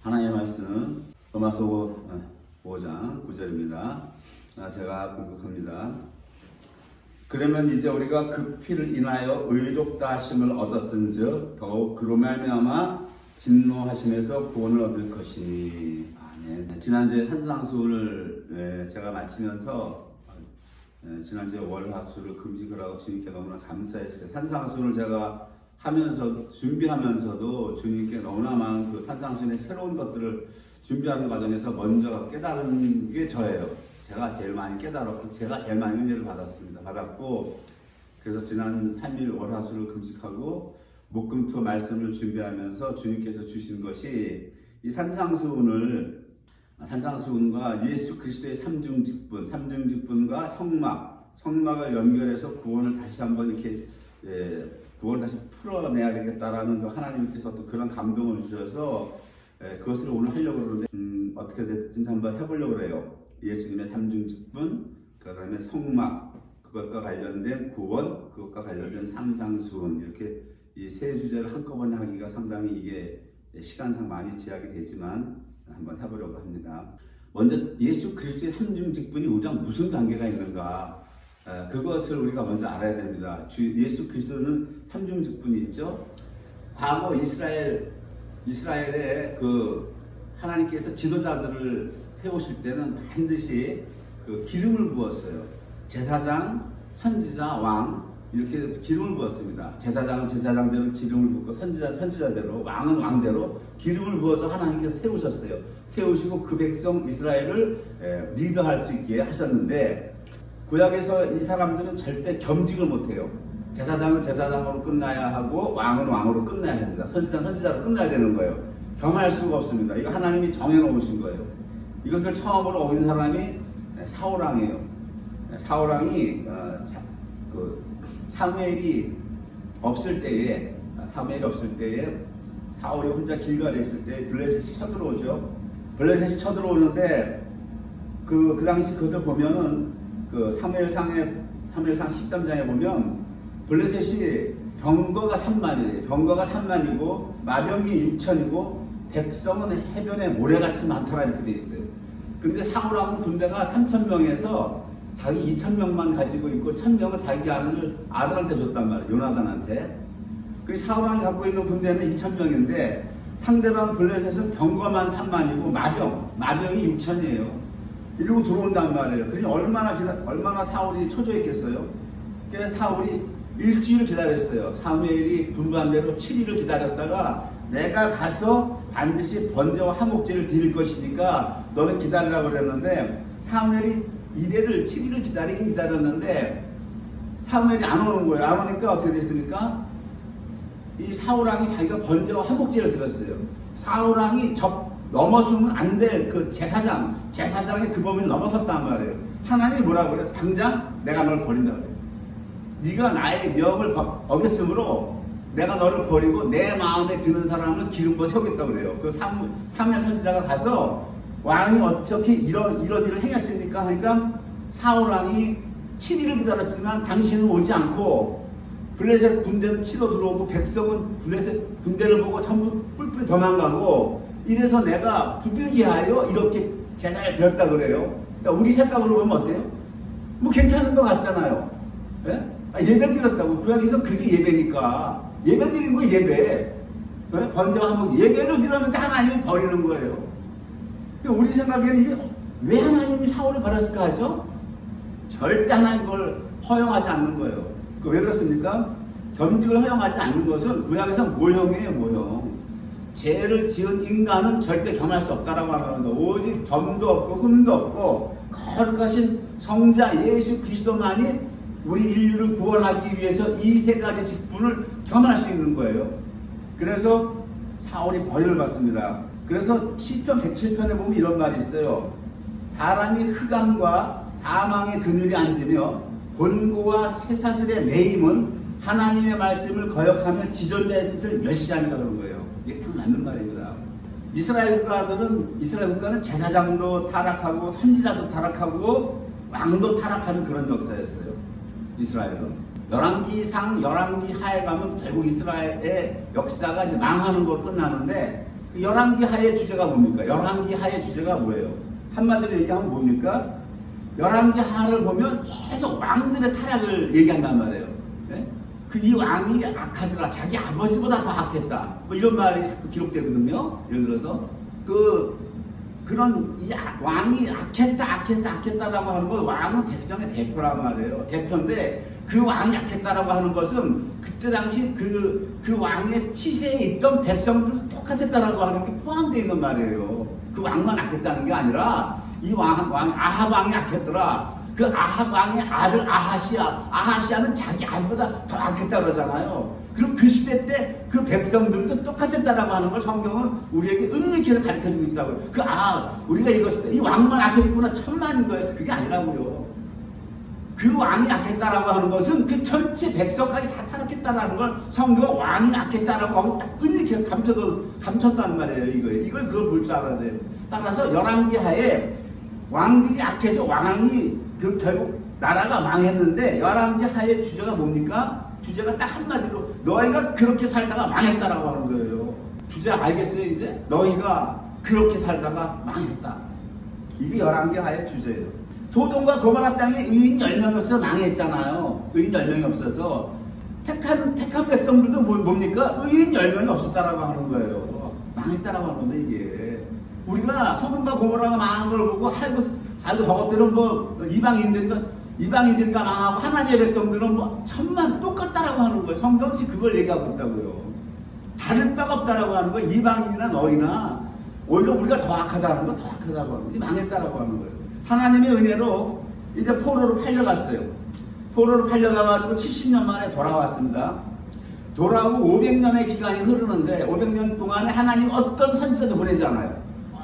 하나님의 말씀은 로마서 5장 9절입니다. 제가 공독합니다. 그러면 이제 우리가 그 피를 인하여 의롭다 하심을 얻었은즉 더욱 그로 말미암아 진노하심에서 구원을 얻을 것이니. 아멘. 지난주에 산상수훈을 제가 마치면서 지난주에 월화수를 금식을 하고 주님께 너무나 감사했어요. 산상수훈을 제가 하면서 준비하면서도 주님께 너무나 많은 그 산상수훈의 새로운 것들을 준비하는 과정에서 먼저 깨달은 게 저예요. 제가 제일 많이 깨달았고 제가 제일 많이 은혜를 받았고, 그래서 지난 3일 월화수를 금식하고 목금토 말씀을 준비하면서 주님께서 주신 것이 이 산상수훈과 예수 그리스도의 삼중직분과 성막을 연결해서 구원을 다시 한번 이렇게 구원을 다시 풀어내야 되겠다라는 하나님께서 또 그런 감동을 주셔서 그것을 오늘 하려고 그러는데 어떻게 됐든지 한번 해보려고 해요. 예수님의 삼중직분, 그 다음에 성막, 그것과 관련된 구원, 그것과 관련된 산상수훈, 이렇게 이 세 주제를 한꺼번에 하기가 상당히 이게 시간상 많이 제약이 되지만 한번 해보려고 합니다. 먼저 예수 그리스도의 삼중직분이 우리랑 무슨 관계가 있는가, 그것을 우리가 먼저 알아야 됩니다. 예수 그리스도는 삼중직분이 있죠. 과거 이스라엘의 그 하나님께서 지도자들을 세우실 때는 반드시 그 기름을 부었어요. 제사장, 선지자, 왕, 이렇게 기름을 부었습니다. 제사장은 제사장대로 기름을 붓고 선지자대로, 왕은 왕대로 기름을 부어서 하나님께서 세우셨어요. 세우시고 그 백성 이스라엘을 리더할 수 있게 하셨는데, 구약에서 이 사람들은 절대 겸직을 못해요. 제사장은 제사장으로 끝나야 하고 왕은 왕으로 끝나야 합니다. 선지자는 선지자로 끝나야 되는 거예요. 겸할 수가 없습니다. 이거 하나님이 정해놓으신 거예요. 이것을 처음으로 어긴 사람이 사울왕이에요. 사울왕이 사무엘이 없을 때에 사울이 혼자 길갈에 있을 때 블레셋이 쳐들어오죠. 블레셋이 쳐들어오는데 그 당시 그것을 보면은 그 사무엘상 13장에 보면 블레셋이 병거가 3만이고 마병이 6천이고 백성은 해변에 모래같이 많더라, 이렇게 돼 있어요. 근데 사울왕은 군대가 3,000명에서 자기 2,000명만 가지고 있고 1,000명은 자기 아들한테 줬단 말이에요. 요나단한테. 그 사울왕이 갖고 있는 군대는 2,000명인데 상대방 블레셋은 병거만 3만이고 마병이 6천이에요. 이러고 들어온단 말이에요. 그러니 얼마나 사울이 초조했겠어요. 그래서 사울이 일주일을 기다렸어요. 사무엘이 분부한 대로 7일을 기다렸다가 내가 가서 반드시 번제와 화목제를 드릴 것이니까 너는 기다리라고 그랬는데, 사무엘이 7일을 기다렸는데 사무엘이 안 오는 거예요. 안 오니까 어떻게 됐습니까? 이 사울왕이 자기가 번제와 화목제를 드렸어요. 사울왕이 넘어서면 안 될 그 제사장의 그 범위를 넘어섰단 말이에요. 하나님이 뭐라고 그래요? 당장 내가 널 버린다고 그래요. 네가 나의 명을 어겼으므로 내가 너를 버리고 내 마음에 드는 사람을 기름 부어 세우겠다고 그래요. 그 사무엘 선지자가 가서 왕이 어떻게 이런 일을 행했습니까? 하니까 사울왕이 7일을 기다렸지만 당신은 오지 않고 블레셋 군대는 치러 들어오고 백성은 블레셋 군대를 보고 전부 뿔뿔이 도망가고, 이래서 내가 부득이하여 이렇게 제사를 드렸다 그래요. 그러니까 우리 생각으로 보면 어때요? 뭐 괜찮은 것 같잖아요. 예배 드렸다고. 구약에서 그게 예배니까. 예배 드리는 거 예배. 번제와 화목제. 예배를 드렸는데 하나님이 버리는 거예요. 우리 생각에는 이게 왜 하나님이 사울을 버렸을까 하죠? 절대 하나님 그걸 허용하지 않는 거예요. 왜 그렇습니까? 겸직을 허용하지 않는 것은 구약에서 모형이에요, 모형. 죄를 지은 인간은 절대 겸할 수 없다라고 하는 거. 오직 점도 없고 흠도 없고 거룩하신 성자 예수 그리스도만이 우리 인류를 구원하기 위해서 이 세 가지 직분을 겸할 수 있는 거예요. 그래서 사울이 벌을 받습니다. 그래서 시편 107편에 보면 이런 말이 있어요. 사람이 흑암과 사망의 그늘에 앉으며 곤고와 쇠사슬에 매임은 하나님의 말씀을 거역하며 지존자의 뜻을 멸시하는 그런 거예요. 이게 딱 맞는 말입니다. 이스라엘 국가는 제사장도 타락하고 선지자도 타락하고 왕도 타락하는 그런 역사였어요. 이스라엘은 열왕기 하에 가면 결국 이스라엘의 역사가 이제 망하는 걸로 끝나는데, 열왕기 하의 주제가 뭡니까? 열왕기 하의 주제가 뭐예요? 한마디로 얘기하면 뭡니까? 열왕기 하를 보면 계속 왕들의 타락을 얘기한단 말이에요. 네? 그 이 왕이 악하더라. 자기 아버지보다 더 악했다. 뭐 이런 말이 자꾸 기록되거든요. 예를 들어서 그런 이 왕이 악했다라고 하는 건 왕은 백성의 대표란 말이에요. 대표인데 그 왕이 악했다라고 하는 것은 그때 당시 그 왕의 치세에 있던 백성들도 똑같았다라고 하는 게 포함되어 있는 말이에요. 그 왕만 악했다는 게 아니라 이 아합 왕이 악했더라. 그 아합 왕의 아들 아하시아는 자기 아들보다 더 악했다 그러잖아요. 그럼 그 시대 때 그 백성들도 똑같았다라고 하는 걸 성경은 우리에게 은닉해서 가르쳐주고 있다고요. 우리가 읽었을 때 이 왕만 악했구나 천만인 거예요. 그게 아니라고요. 그 왕이 악했다라고 하는 것은 그 전체 백성까지 다 타락했다라는 걸 성경은 왕이 악했다라고 하고 딱 은닉해서 감췄단 말이에요. 이걸 그걸 볼 줄 알아야 돼요. 따라서 열왕기 하에 왕들이 악해서 왕이 결국 나라가 망했는데 열왕기 하의 주제가 뭡니까? 주제가 딱 한마디로 너희가 그렇게 살다가 망했다라고 하는 거예요. 주제 알겠어요 이제? 너희가 그렇게 살다가 망했다. 이게 열왕기 하의 주제예요. 소돔과 고모라 땅에 의인 10명이 없어서 망했잖아요. 의인 10명이 없어서 택한 백성들도 뭡니까? 의인 10명이 없었다라고 하는 거예요. 망했다라고 하는 건데 이게 우리가 소돔과 고모라가 망한 걸 보고 아이고 저것들은 뭐 이방인들과 망하고 하나님의 백성들은 뭐 천만 똑같다라고 하는 거예요. 성경시 그걸 얘기하고 있다고요. 다를 바가 없다라고 하는 거예요. 이방인이나 너희나 오히려 우리가 더 악하다는 거 더 악하다고 하는 거예요. 망했다라고 하는 거예요. 하나님의 은혜로 이제 포로로 팔려갔어요. 포로로 팔려가가지고 70년 만에 돌아왔습니다. 돌아오고 500년의 기간이 흐르는데 500년 동안에 하나님 어떤 선지자도 보내지 않아요.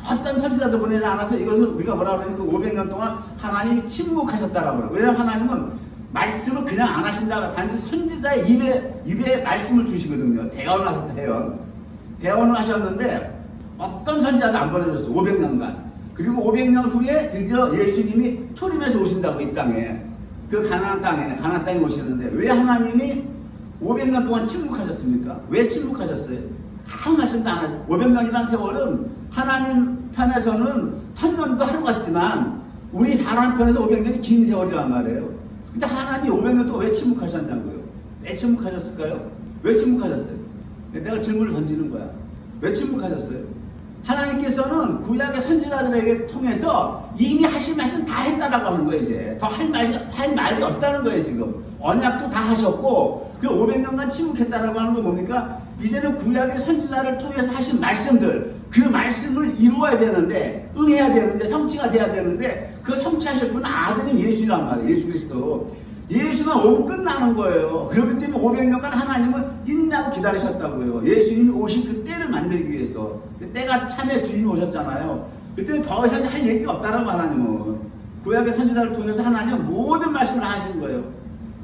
어떤 선지자도 보내지 않아서 이것을 우리가 뭐라 그러니 그 500년 동안 하나님이 침묵하셨다라고 그래요. 왜냐하면 하나님은 말씀을 그냥 안 하신다고 반드시 선지자의 입에 말씀을 주시거든요. 대언을 하셨다. 대언을 하셨는데 어떤 선지자도 안 보내줬어요. 500년간. 그리고 500년 후에 드디어 예수님이 초림해서 오신다고 이 땅에 그 가나안 땅에 오시는데 왜 하나님이 500년 동안 침묵하셨습니까? 왜 침묵하셨어요? 아무 말씀도 안 하죠. 500년이라는 세월은 하나님 편에서는 1000년도 하루 같지만 우리 사람 편에서 500년이 긴 세월이란 말이에요. 근데 하나님이 500년 동안 왜 침묵하셨냐고요? 왜 침묵하셨을까요? 왜 침묵하셨어요? 내가 질문을 던지는 거야. 왜 침묵하셨어요? 하나님께서는 구약의 선지자들에게 통해서 이미 하실 말씀 다 했다라고 하는 거예요. 이제 더 할 말이 없다는 거예요. 지금 언약도 다 하셨고 그 500년간 침묵했다라고 하는 건 뭡니까? 이제는 구약의 선지자를 통해서 하신 말씀들 그 말씀을 이루어야 되는데 응해야 되는데 성취가 돼야 되는데 그 성취하실 분은 아드님 예수란 말이에요. 예수 그리스도. 예수는 오면 끝나는 거예요. 그렇기 때문에 500년간 하나님은 있냐고 기다리셨다고요. 예수님이 오신 그 때를 만들기 위해서. 그 때가 참에 주님이 오셨잖아요. 그때는 더 이상 할 얘기가 없다라고 하나님은. 구약의 선지자를 통해서 하나님은 모든 말씀을 하신 거예요.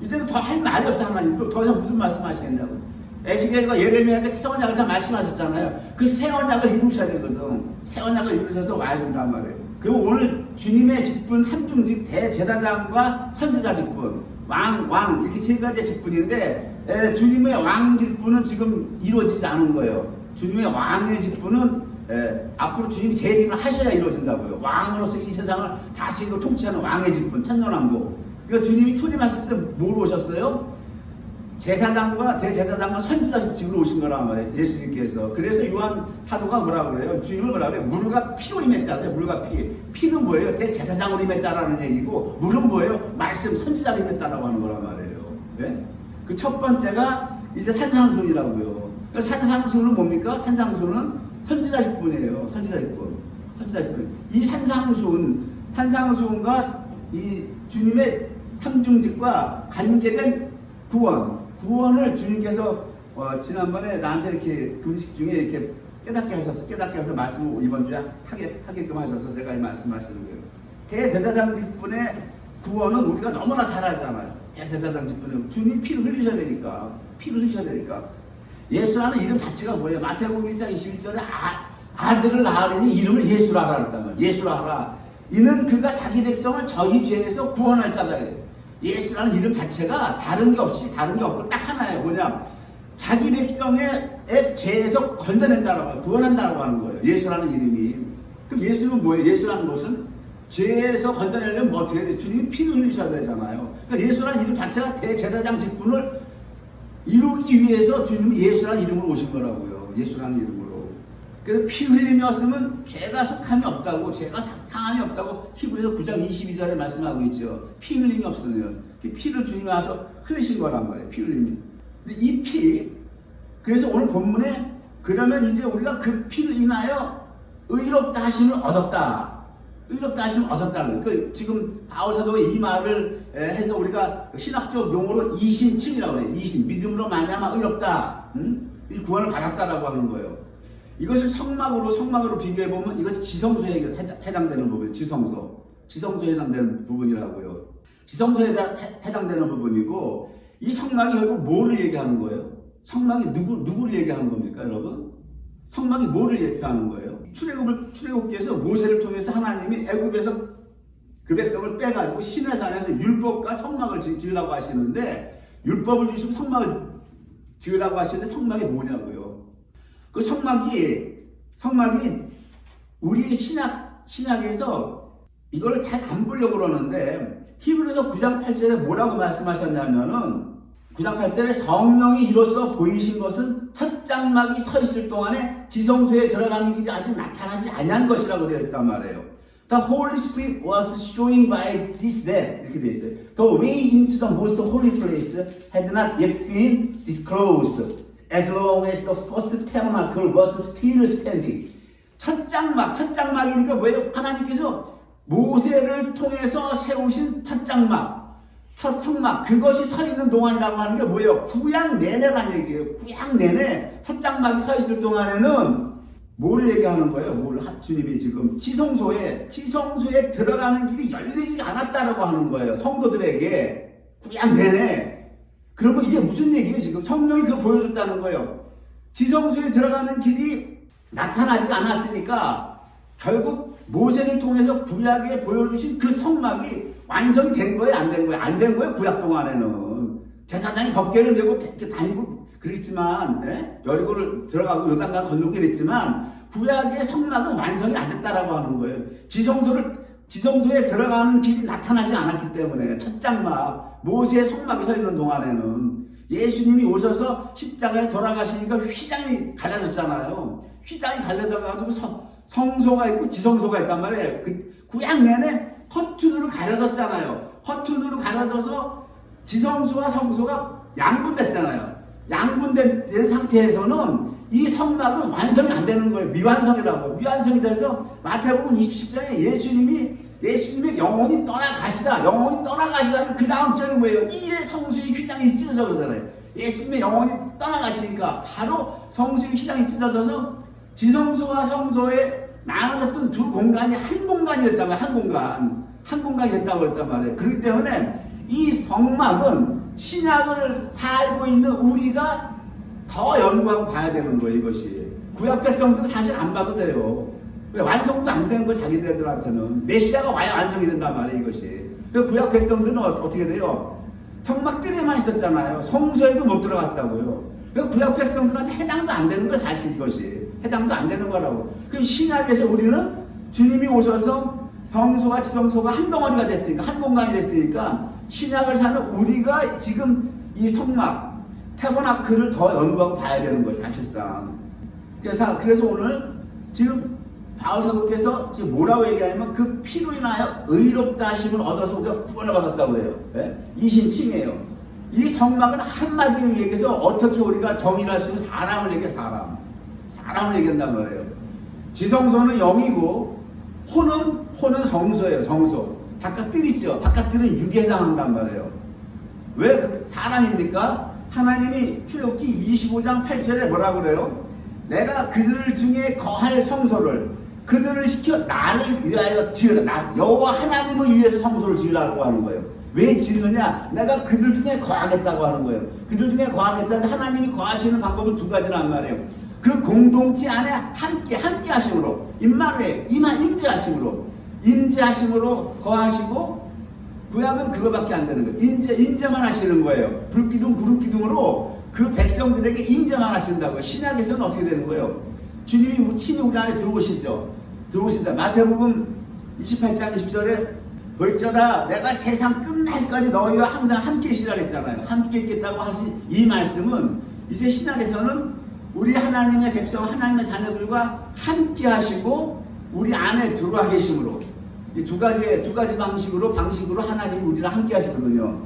이제는 더 할 말이 없어 하나님. 또 더 이상 무슨 말씀 하시겠냐고. 에스겔과 예레미야에게 새 언약을 다 말씀하셨잖아요. 그 새 언약을 이루셔야 되거든. 새 언약을 이루셔서 와야 된단 말이에요. 그리고 오늘 주님의 직분 3중직 대제사장과 선지자 직분 왕 이렇게 세 가지의 직분인데 주님의 왕 직분은 지금 이루어지지 않은 거예요. 주님의 왕의 직분은 앞으로 주님이 재림을 하셔야 이루어진다고요. 왕으로서 이 세상을 다스리고 통치하는 왕의 직분 천년왕국. 그러니까 주님이 초림하실 때 뭐로 오셨어요? 제사장과 대제사장과 선지자 직으로 오신 거란 말이에요. 예수님께서. 그래서 요한 사도가 뭐라 그래요? 주님을 뭐라 그래요? 물과 피로 임했다. 물과 피. 피는 뭐예요? 대제사장으로 임했다라는 얘기고 물은 뭐예요? 말씀 선지자로 임했다라고 하는 거란 말이에요. 네? 그 첫 번째가 이제 산상수훈이라고요. 그러니까 산상수훈은 뭡니까? 산상수훈은 선지자 직분이에요. 선지자 직분. 이 산상수훈과 이 주님의 삼중직과 관계된 구원을 주님께서 지난번에 나한테 이렇게 금식 중에 이렇게 깨닫게 하셔서 말씀을 이번 주에 하게끔 하셔서 제가 이 말씀하시는 거예요. 대제사장 직분의 구원은 우리가 너무나 잘 알잖아요. 대제사장 직분은 주님 피를 흘리셔야 되니까. 예수라는 이름 자체가 뭐예요? 마태복음 1장 21절에 아들을 낳으려니 이름을 예수라 하라 그랬단 말이에요. 예수라 하라. 이는 그가 자기 백성을 저희 죄에서 구원할 자다. 예수라는 이름 자체가 다른 게 없고 딱 하나예요. 뭐냐? 자기 백성의 죄에서 건져낸다라고 해요. 구원한다라고 하는 거예요. 예수라는 이름이. 그럼 예수는 뭐예요? 예수라는 것은 죄에서 건져내려면 뭐 어떻게 해야 돼? 주님이 피를 흘리셔야 되잖아요. 그러니까 예수라는 이름 자체가 대제사장 직분을 이루기 위해서 주님이 예수라는 이름으로 오신 거라고요. 예수라는 이름으로. 그래서 피 흘림이 없으면 죄가 속함이 없다고, 죄가 상함이 없다고 히브리서 9장 22절에 말씀하고 있죠. 피 흘림이 없으면 피를 주님이 와서 흘리신 거란 말이에요. 피 흘림이. 근데 이 피, 그래서 오늘 본문에 그러면 이제 우리가 그 피를 인하여 의롭다 하심을 얻었다. 의롭다 하심을 얻었다는 그 지금 바울 사도가 이 말을 해서 우리가 신학적 용어로 이신칭이라고 그래요. 이신, 믿음으로 말미암아 의롭다. 이 구원을 받았다라고 하는 거예요. 이것을 성막으로 비교해 보면 이것이 지성소에 해당되는 부분, 지성소에 해당되는 부분이라고요. 지성소에 해당되는 부분이고, 이 성막이 결국 뭐를 얘기하는 거예요? 성막이 누구를 얘기하는 겁니까, 여러분? 성막이 뭐를 예표하는 거예요? 출애굽기에서 모세를 통해서 하나님이 애굽에서 그 백성을 빼가지고 시내산에서 율법과 성막을 지으라고 하시는데, 율법을 주시고 성막을 지으라고 하시는데 성막이 뭐냐고요? 그 성막이 우리 신약에서 이걸 잘 안 보려고 그러는데, 히브리서 9장 8절에 뭐라고 말씀하셨냐면은 9장 8절에 성령이 이로써 보이신 것은 첫 장막이 서 있을 동안에 지성소에 들어가는 길이 아직 나타나지 아니한 것이라고 되어 있단 말이에요. The Holy Spirit was showing by this that 이렇게 되어 있어요. The way into the most holy place had not yet been disclosed as long as the first tabernacle was still standing. 첫 장막이니까 뭐예요? 하나님께서 모세를 통해서 세우신 첫 장막, 첫 성막, 그것이 서 있는 동안이라고 하는 게 뭐예요? 구약 내내라는 얘기예요. 구약 내내 첫 장막이 서 있을 동안에는 뭐를 얘기하는 거예요? 주님이 지금 지성소에 들어가는 길이 열리지 않았다라고 하는 거예요. 성도들에게 구약 내내. 그러면 이게 무슨 얘기예요? 지금 성령이 그걸 보여줬다는 거예요. 지성소에 들어가는 길이 나타나지가 않았으니까 결국 모세를 통해서 구약에 보여주신 그 성막이 완성이 된 거예요? 안 된 거예요? 안 된 거예요? 구약 동안에는. 제사장이 법궤를 메고 다니고 그랬지만, 여리고를 들어가고 요단강 건너고 그랬지만, 구약의 성막은 완성이 안 됐다라고 하는 거예요. 지성소에 들어가는 길이 나타나지 않았기 때문에, 첫 장막, 모세의 성막이 서 있는 동안에는 예수님이 오셔서 십자가에 돌아가시니까 휘장이 갈라졌잖아요. 휘장이 갈라져가지고 성소가 있고 지성소가 있단 말이에요. 구약 내내 허투루로 가려졌잖아요. 허투루로 가려져서 지성소와 성소가 양분됐잖아요. 양분된 상태에서는 이 성막은 완성이 안 되는 거예요. 미완성이 돼서 마태복음 27장에 예수님의 영혼이 떠나가시라는 그 다음 절은 뭐예요? 이에 성수의 휘장이 찢어져 그러잖아요. 예수님의 영혼이 떠나가시니까 바로 성수의 휘장이 찢어져서 지성소와 성소에 나눠졌던 두 공간이 한 공간이 됐단 말이에요. 한 공간이 됐다고 했단 말이에요. 그렇기 때문에 이 성막은 신약을 살고 있는 우리가 더 연구하고 봐야 되는 거예요. 이것이 구약 백성들은 사실 안 봐도 돼요. 왜? 완성도 안 된 거 자기들한테는 메시아가 와야 완성이 된단 말이에요. 이것이. 구약 백성들은 어떻게 돼요? 성막들에만 있었잖아요. 성소에도 못 들어갔다고요. 구약 백성들한테 해당도 안 되는 거 사실 이것이. 해당도 안 되는 거라고. 그럼 신약에서 우리는 주님이 오셔서 성소와 지성소가 한 덩어리가 됐으니까, 한 공간이 됐으니까 신약을 사는 우리가 지금 이 성막 태버나클을 더 연구하고 봐야 되는 거예요, 사실상. 그래서 오늘 지금 바울 사도께서 지금 뭐라고 얘기하냐면 그 피로 인하여 의롭다 하심을 얻어서 우리가 구원을 받았다고 그래요. 이신칭이에요. 이 성막은 한마디로 얘기해서 어떻게 우리가 정의를 할 수 있는 사람을 얘기해, 사람을 얘기한단 말이에요. 지성소는 영이고 호는 성소예요, 성소. 바깥들 있죠. 바깥들은 육에 해당한단 말이에요. 왜 사람입니까? 하나님이 출애굽기 25장 8절에 뭐라고 그래요? 내가 그들 중에 거할 성소를 그들을 시켜 나를 위하여 지으라. 여호와 하나님을 위해서 성소를 지으라고 하는 거예요. 왜 지느냐? 내가 그들 중에 거하겠다고 하는 거예요. 그들 중에 거하겠다는데 하나님이 거하시는 방법은 두 가지란 말이에요. 그 공동체 안에 함께 하심으로, 임재하심으로 거하시고, 구약은 그거밖에 안 되는 거예요. 임재만 하시는 거예요. 불기둥, 구름기둥으로 그 백성들에게 인정만 하신다고요. 신약에서는 어떻게 되는 거예요? 주님이 친히 우리 안에 들어오시죠. 들어오신다. 마태복음 28장 20절에 볼지어다 내가 세상 끝날까지 너희와 항상 함께 있으라 했잖아요. 함께 있겠다고 하신 이 말씀은 이제 신약에서는 우리 하나님의 백성, 하나님의 자녀들과 함께 하시고 우리 안에 들어와 계심으로 이 두 가지 방식으로 하나님이 우리랑 함께 하시거든요.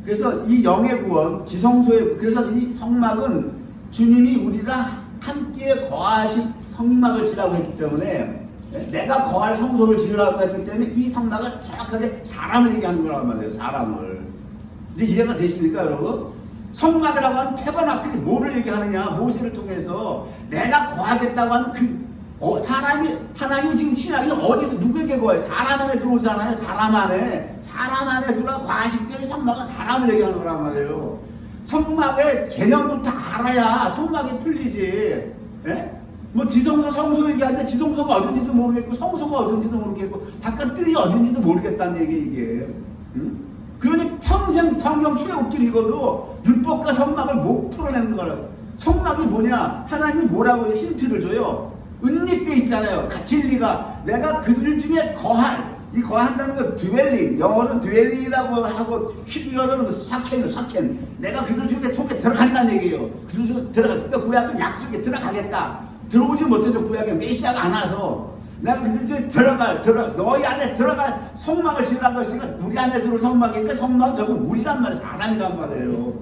그래서 이 영의 구원, 지성소의, 그래서 이 성막은 주님이 우리랑 함께 거하실 성막을 지라고 했기 때문에, 내가 거할 성소를 지으라고 했기 때문에 이 성막은 정확하게 사람을 얘기하는 거란 말이에요. 사람을. 이제 이해가 되십니까, 여러분? 성막이라고 하는 태바나클이 뭐를 얘기하느냐? 모세를 통해서 내가 거하겠다고 하는 하나님이 지금 신학이 어디서 누구에게 거해요? 사람 안에 들어오잖아요. 사람 안에 들어와 과하시기 때문에 성막은 사람을 얘기하는 거란 말이에요. 성막의 개념부터 알아야 성막이 풀리지. 예? 뭐 지성소, 성소 얘기하는데 지성소가 어딘지도 모르겠고 성소가 어딘지도 모르겠고 바깥 뜰이 어딘지도 모르겠다는 얘기 이게. 응? 그러니 평생 성경 출애굽기를 읽어도 율법과 성막을 못 풀어내는 거라고. 성막이 뭐냐? 하나님 뭐라고 힌트를 줘요. 은닉돼 있잖아요. 진리가 내가 그들 중에 거할, 이 거한다는 거 드웰링, 영어는 드웰링이라고 하고 히브리어로는 사켄. 내가 그들 중에 속에 들어간다는 얘기예요. 그들 중에 그러니까 구약은 약속에 들어가겠다. 들어오지 못해서 구약에 메시아가 안 와서 내가 그들 중에 너희 안에 들어갈 성막을 지으라고 했으니까 우리 안에 들어올 성막이니까 성막은 결국 우리란 말이에요. 사람이란 말이에요.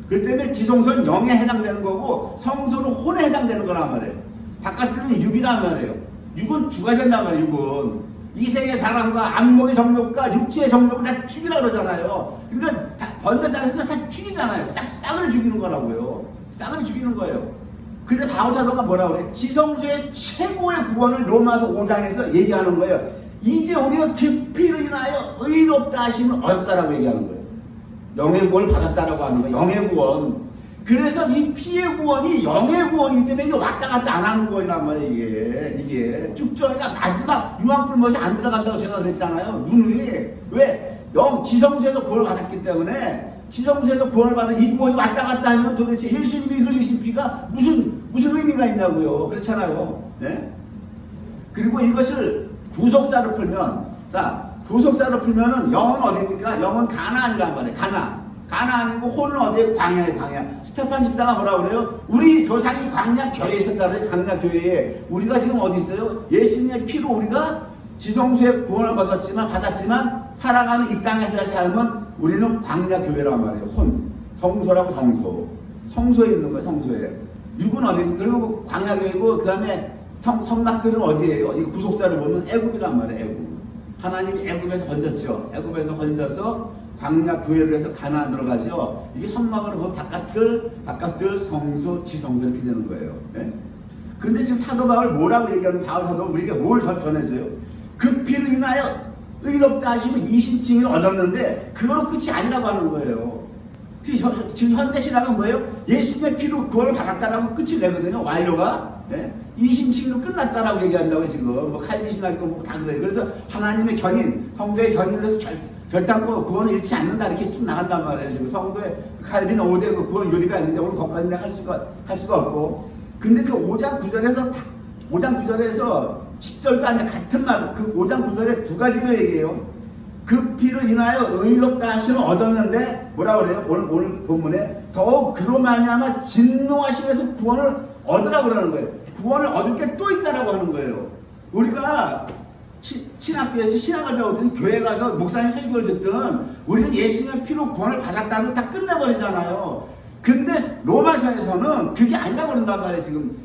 그 때문에 지성소는 영에 해당되는 거고 성소는 혼에 해당되는 거란 말이에요. 바깥은 육이란 말이에요. 육은 주가 된단 말이에요. 육은 이 세계 사람과 안목의 정욕과 육체의 정욕을 다 죽이라 그러잖아요. 그러니까 번데 따라서 다 죽이잖아요. 싹을 죽이는 거라고요. 싹을 죽이는 거예요. 근데 바울 사도가 뭐라고 그래? 지성소의 최고의 구원을 로마서 5장에서 얘기하는 거예요. 이제 우리가 깊이를 인하여 의롭다 하시면 어렵다라고 얘기하는 거예요. 영의 구원을 받았다라고 하는 거예요. 영의 구원. 그래서 이 피의 구원이 영의 구원이기 때문에 이게 왔다 갔다 안 하는 거란 말이에요. 이게 쭉정이가 마지막 유황불못이 안 들어간다고 제가 그랬잖아요. 눈이 왜? 지성소에서 구원을 받았기 때문에 지성소에서 구원을 받은 이 구원이 왔다 갔다 하면 도대체 예수님이 흘리신 피가 무슨 의미가 있냐고요. 그렇잖아요. 네? 그리고 이것을 구속사로 풀면, 구속사로 풀면은 영은 어디입니까? 영은 가나안이란 말이에요. 가나안이고 혼은 어디에? 광야. 스테판 집사가 뭐라 그래요? 우리 조상이 광야 교회에 있었다 그래요. 광야 교회에. 우리가 지금 어디 있어요? 예수님의 피로 우리가 지성소의 구원을 받았지만 살아가는 이 땅에서의 삶은 우리는 광야 교회란 말이에요. 성소라고 성소에 있는 거예요. 성소에. 육은 어디? 그리고 광야 교회고 그 다음에 성막들은 어디예요? 이 구속사를 보면 애굽이란 말이에요. 애굽. 하나님이 애굽에서 건졌죠. 애굽에서 건져서 광야 교회를 해서 가나안 들어가죠. 이게 성막으로 보면 바깥들 성소, 지성소 이렇게 되는 거예요. 네? 근데 지금 사도 바울 뭐라고 얘기하는 바울 사도 우리에게 뭘 더 전해줘요? 그 피를 인하여 의롭다 하시면 이신칭을 얻었는데 그거로 끝이 아니라고 하는 거예요. 지금 현대 신학은 뭐예요? 예수님의 피로 구원을 받았다라고 끝을 내거든요. 완료가. 네? 이신칭으로 끝났다라고 얘기한다고 지금 뭐 칼빈 신학이고 뭐 다 그래요. 그래서 하나님의 견인, 성도의 견인을 해서 결단코 구원을 잃지 않는다 이렇게 쭉 나간단 말이에요. 지금 성도의 칼빈 5대 그 구원 요리가 있는데 오늘 거기까지 할 수가 없고. 근데 그 5장 9절에서 10절도 아니라 같은 말, 그 5장 9절에 두 가지를 얘기해요. 그 피로 인하여 의롭다 하시면 얻었는데 뭐라 그래요? 오늘 본문에 더욱 그로 말미암아 진노하심에서 구원을 얻으라고 그러는 거예요. 구원을 얻을 게 또 있다라고 하는 거예요. 우리가 신학교에서 신학을 배우든 교회 가서 목사님 설교를 듣든 우리는 예수님의 피로 구원을 받았다고 다 끝내버리잖아요. 근데 로마서에서는 그게 아니라고 그런단 말이에요. 지금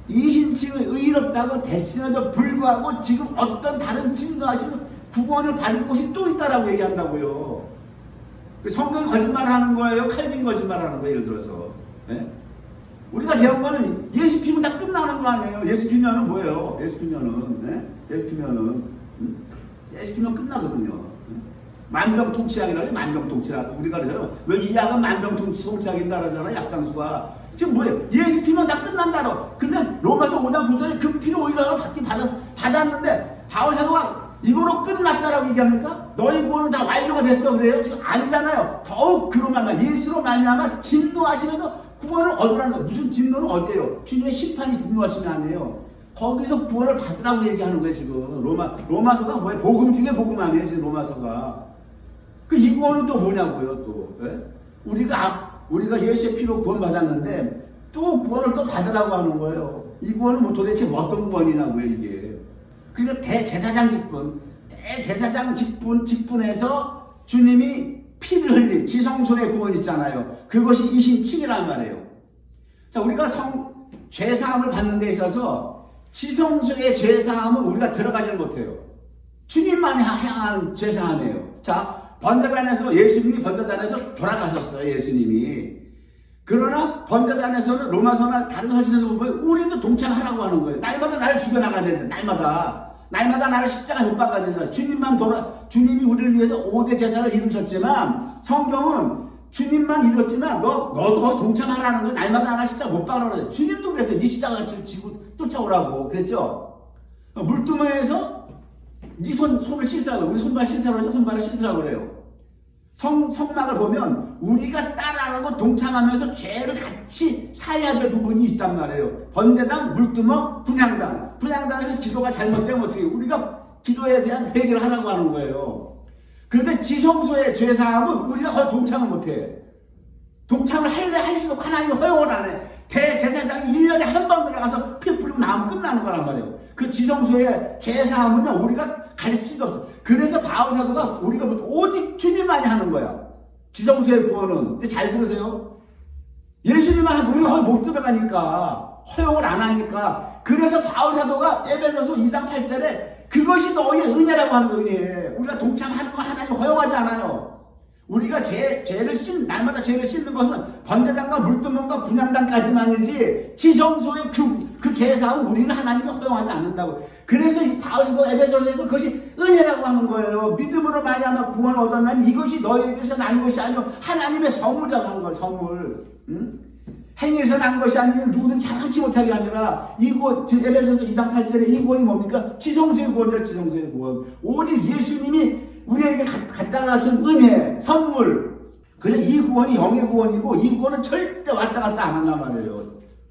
이신칭을 의롭다고 대신에도 불구하고 지금 어떤 다른 진노하시면 구원을 받을 곳이 또 있다라고 얘기한다고요. 성경이 거짓말하는 거예요? 칼빈이 거짓말하는 거예요? 예를 들어서. 네? 우리가 배운 거는 예수 피면 다 끝나는 거 아니에요? 예수 피면은 뭐예요? 예수 피면 끝나거든요. 만병통치약이라고 만병통치라고 우리가 그러잖아요. 왜 이 약은 만병통치약인다 그러잖아요. 약장수가. 지금 뭐예요? 예수 피면 다 끝난다로. 근데 로마서 5장 9절에 그 피로 오히려 받았는데 바울 사도가 이거로 끝났다라고 얘기합니까? 너희 구원은 다 완료가 됐어 그래요? 지금 아니잖아요. 더욱 그로 말미암아 예수로 말미암아 진노하시면서 구원을 얻으라는 거예요. 무슨 진노는 어디예요? 주님의 심판이 진노하시면 아니에요. 거기서 구원을 받으라고 얘기하는 거예요 지금. 로마서가 뭐예요? 복음 중에 복음 아니에요 지금 로마서가. 이 구원은 또 뭐냐고요 또. 예? 우리가 예수의 피로 구원 받았는데 또 구원을 또 받으라고 하는 거예요. 이 구원은 뭐 도대체 어떤 구원이냐고요 이게. 그러니까 대제사장 직분에서 주님이 피를 흘린 지성소의 구원 있잖아요. 그것이 이신칭이란 말이에요. 자, 우리가 죄사함을 받는 데 있어서 지성소의 죄사함은 우리가 들어가지 못해요. 주님만 향하는 죄사함이에요. 자, 예수님이 번제단에서 돌아가셨어요. 예수님이. 그러나 번제단에서는 로마서나 다른 서신에서 보면 우리도 동참하라고 하는 거예요. 날마다 나를 죽여나가야 되는데 날마다 나를 십자가에 못 박아야 되잖아. 주님이 우리를 위해서 5대 제사를 이루셨지만 성경은 주님만 이뤘지만 너도 동참하라는 거예요. 날마다 나를 십자가 못 박으라고 그래요. 주님도 그랬어요. 네 십자가를 지고 쫓아오라고 그랬죠. 물두멍에서 네 손을 씻으라고. 우리 손발 씻으라고 해서 손발을 씻으라고 그래요. 성막을 보면 우리가 따라가고 동참하면서 죄를 같이 사야 될 부분이 있단 말이에요. 번제당, 물두멍, 분향당. 분향당에서 기도가 잘못되면 어떻게 해요? 우리가 기도에 대한 회개를 하라고 하는 거예요. 그런데 지성소의 죄사함은 우리가 거의 동참을 못해. 동참을 할수록 하나님이 허용을 안 해. 대제사장이 1년에 한 번 들어가서 피 풀리고 나면 끝나는 거란 말이에요. 그 지성소의 죄사함은요 우리가 가르칠 수가 없어. 그래서 바울 사도가 우리가 오직 주님만이 하는 거야. 지성소의 구원은. 근데 잘 들으세요. 예수님만 하고 우리가 못 들어가니까 허용을 안 하니까. 그래서 바울 사도가 에베소서 2장 8절에 그것이 너희의 은혜라고 하는 거예요. 은혜. 우리가 동참하는 거 하나님 허용하지 않아요. 우리가 날마다 죄를 씻는 것은 번제당과 물두멍과 분향당까지만이지 지성소의 그 죄사함은 우리는 하나님이 허용하지 않는다고. 그래서 이 바울이 에베소서에서 그것이 은혜라고 하는 거예요. 믿음으로 말미암아 구원을 얻었나니 이것이 너희에게서 난 것이 아니고 하나님의 선물이라고 하는 거예요. 선물. 응? 행위에서 난 것이 아니면 누구든 자랑치 못하게 하느라 에베소서 2장 8절에 이 구원이 뭡니까? 지성소의 구원이라. 지성소의 구원. 오직 예수님이 우리에게 갖다가 준 은혜, 선물. 그래서 이 구원이 영의 구원이고 이 구원은 절대 왔다 갔다 안 한단 말이에요.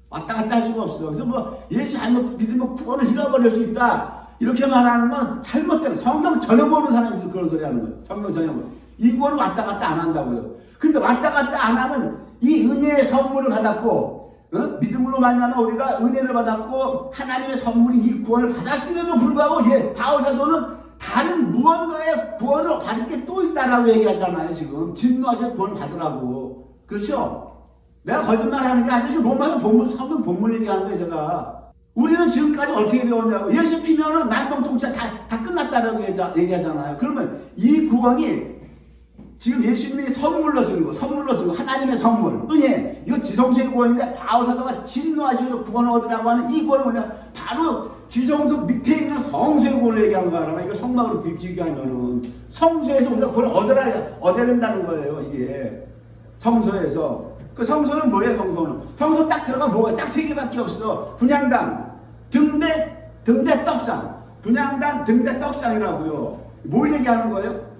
왔다 갔다 할 수가 없어. 그래서 예수 잘못 믿으면 구원을 잃어버릴 수 있다. 이렇게 말하는 건 잘못된 성경 전혀 모르는 사람이 있어. 그런 소리 하는 거예요. 성경 전혀 모르는. 이 구원은 왔다 갔다 안 한다고요. 근데 왔다 갔다 안 하면 이 은혜의 선물을 받았고 믿음으로 말미암아 우리가 은혜를 받았고 하나님의 선물이 이 구원을 받았음에도 불구하고 바울 사도는 다른 무언가의 구원을 받을 게 또 있다라고 얘기하잖아요. 지금 진노하셔서 구원을 받으라고. 그렇죠? 내가 거짓말하는 게 아니죠. 로마서 성경 본문 얘기하는 거예요. 제가. 우리는 지금까지 어떻게 배웠냐고. 예수 피면은 만병통치 다 끝났다라고 얘기하잖아요. 그러면 이 구원이 지금 예수님이 선물로 준 거, 하나님의 선물, 은혜. 이거 지성소의 구원인데 바울 사도가 진노하시면서 구원을 얻으라고 하는 이 구원은 뭐냐? 바로 지성소 밑에 있는 성소의 구원을 얘기하는 거야. 이거 성막으로 비교하면은 성소에서 우리가 구원을 얻어야 된다는 거예요. 이게 성소에서. 그 성소는 뭐예요? 성소 딱 들어가면 뭐가 딱 3개밖에 없어. 분향당, 등대 떡상. 분향당, 등대 떡상이라고요. 뭘 얘기하는 거예요?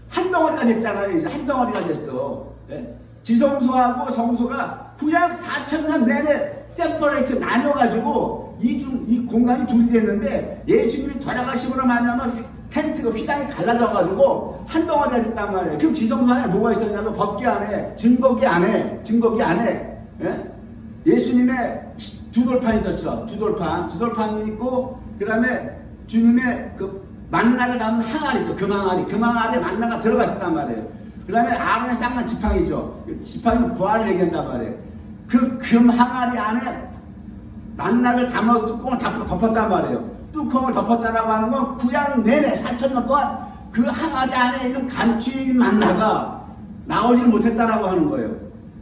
한 덩어리가 됐잖아요. 이제 한 덩어리가 됐어. 네? 지성소하고 성소가 구약 4,000년 내내 세퍼레이트 나눠가지고 이 공간이 둘이 됐는데 예수님이 돌아가심으로 말미암아 텐트가 휘당이 갈라져가지고 한 덩어리가 됐단 말이에요. 그럼 지성소 안에 뭐가 있었냐면 법궤 안에 증거궤 안에 예? 예수님의 두 돌판이 있었죠. 두 돌판이 있고 그 다음에 주님의 그 만나를 담은 항아리죠. 금항아리에 만나가 들어가 있었단 말이에요. 그 다음에 아론의 쌍난 지팡이죠. 지팡이는 부활을 얘기한단 말이에요. 그 금항아리 안에 만나를 담아서 뚜껑을 덮었단 말이에요. 뚜껑을 덮었다라고 하는 건 구약 내내 4,000년 동안 그 항아리 안에 있는 감추인 만나가 나오질 못했다라고 하는 거예요.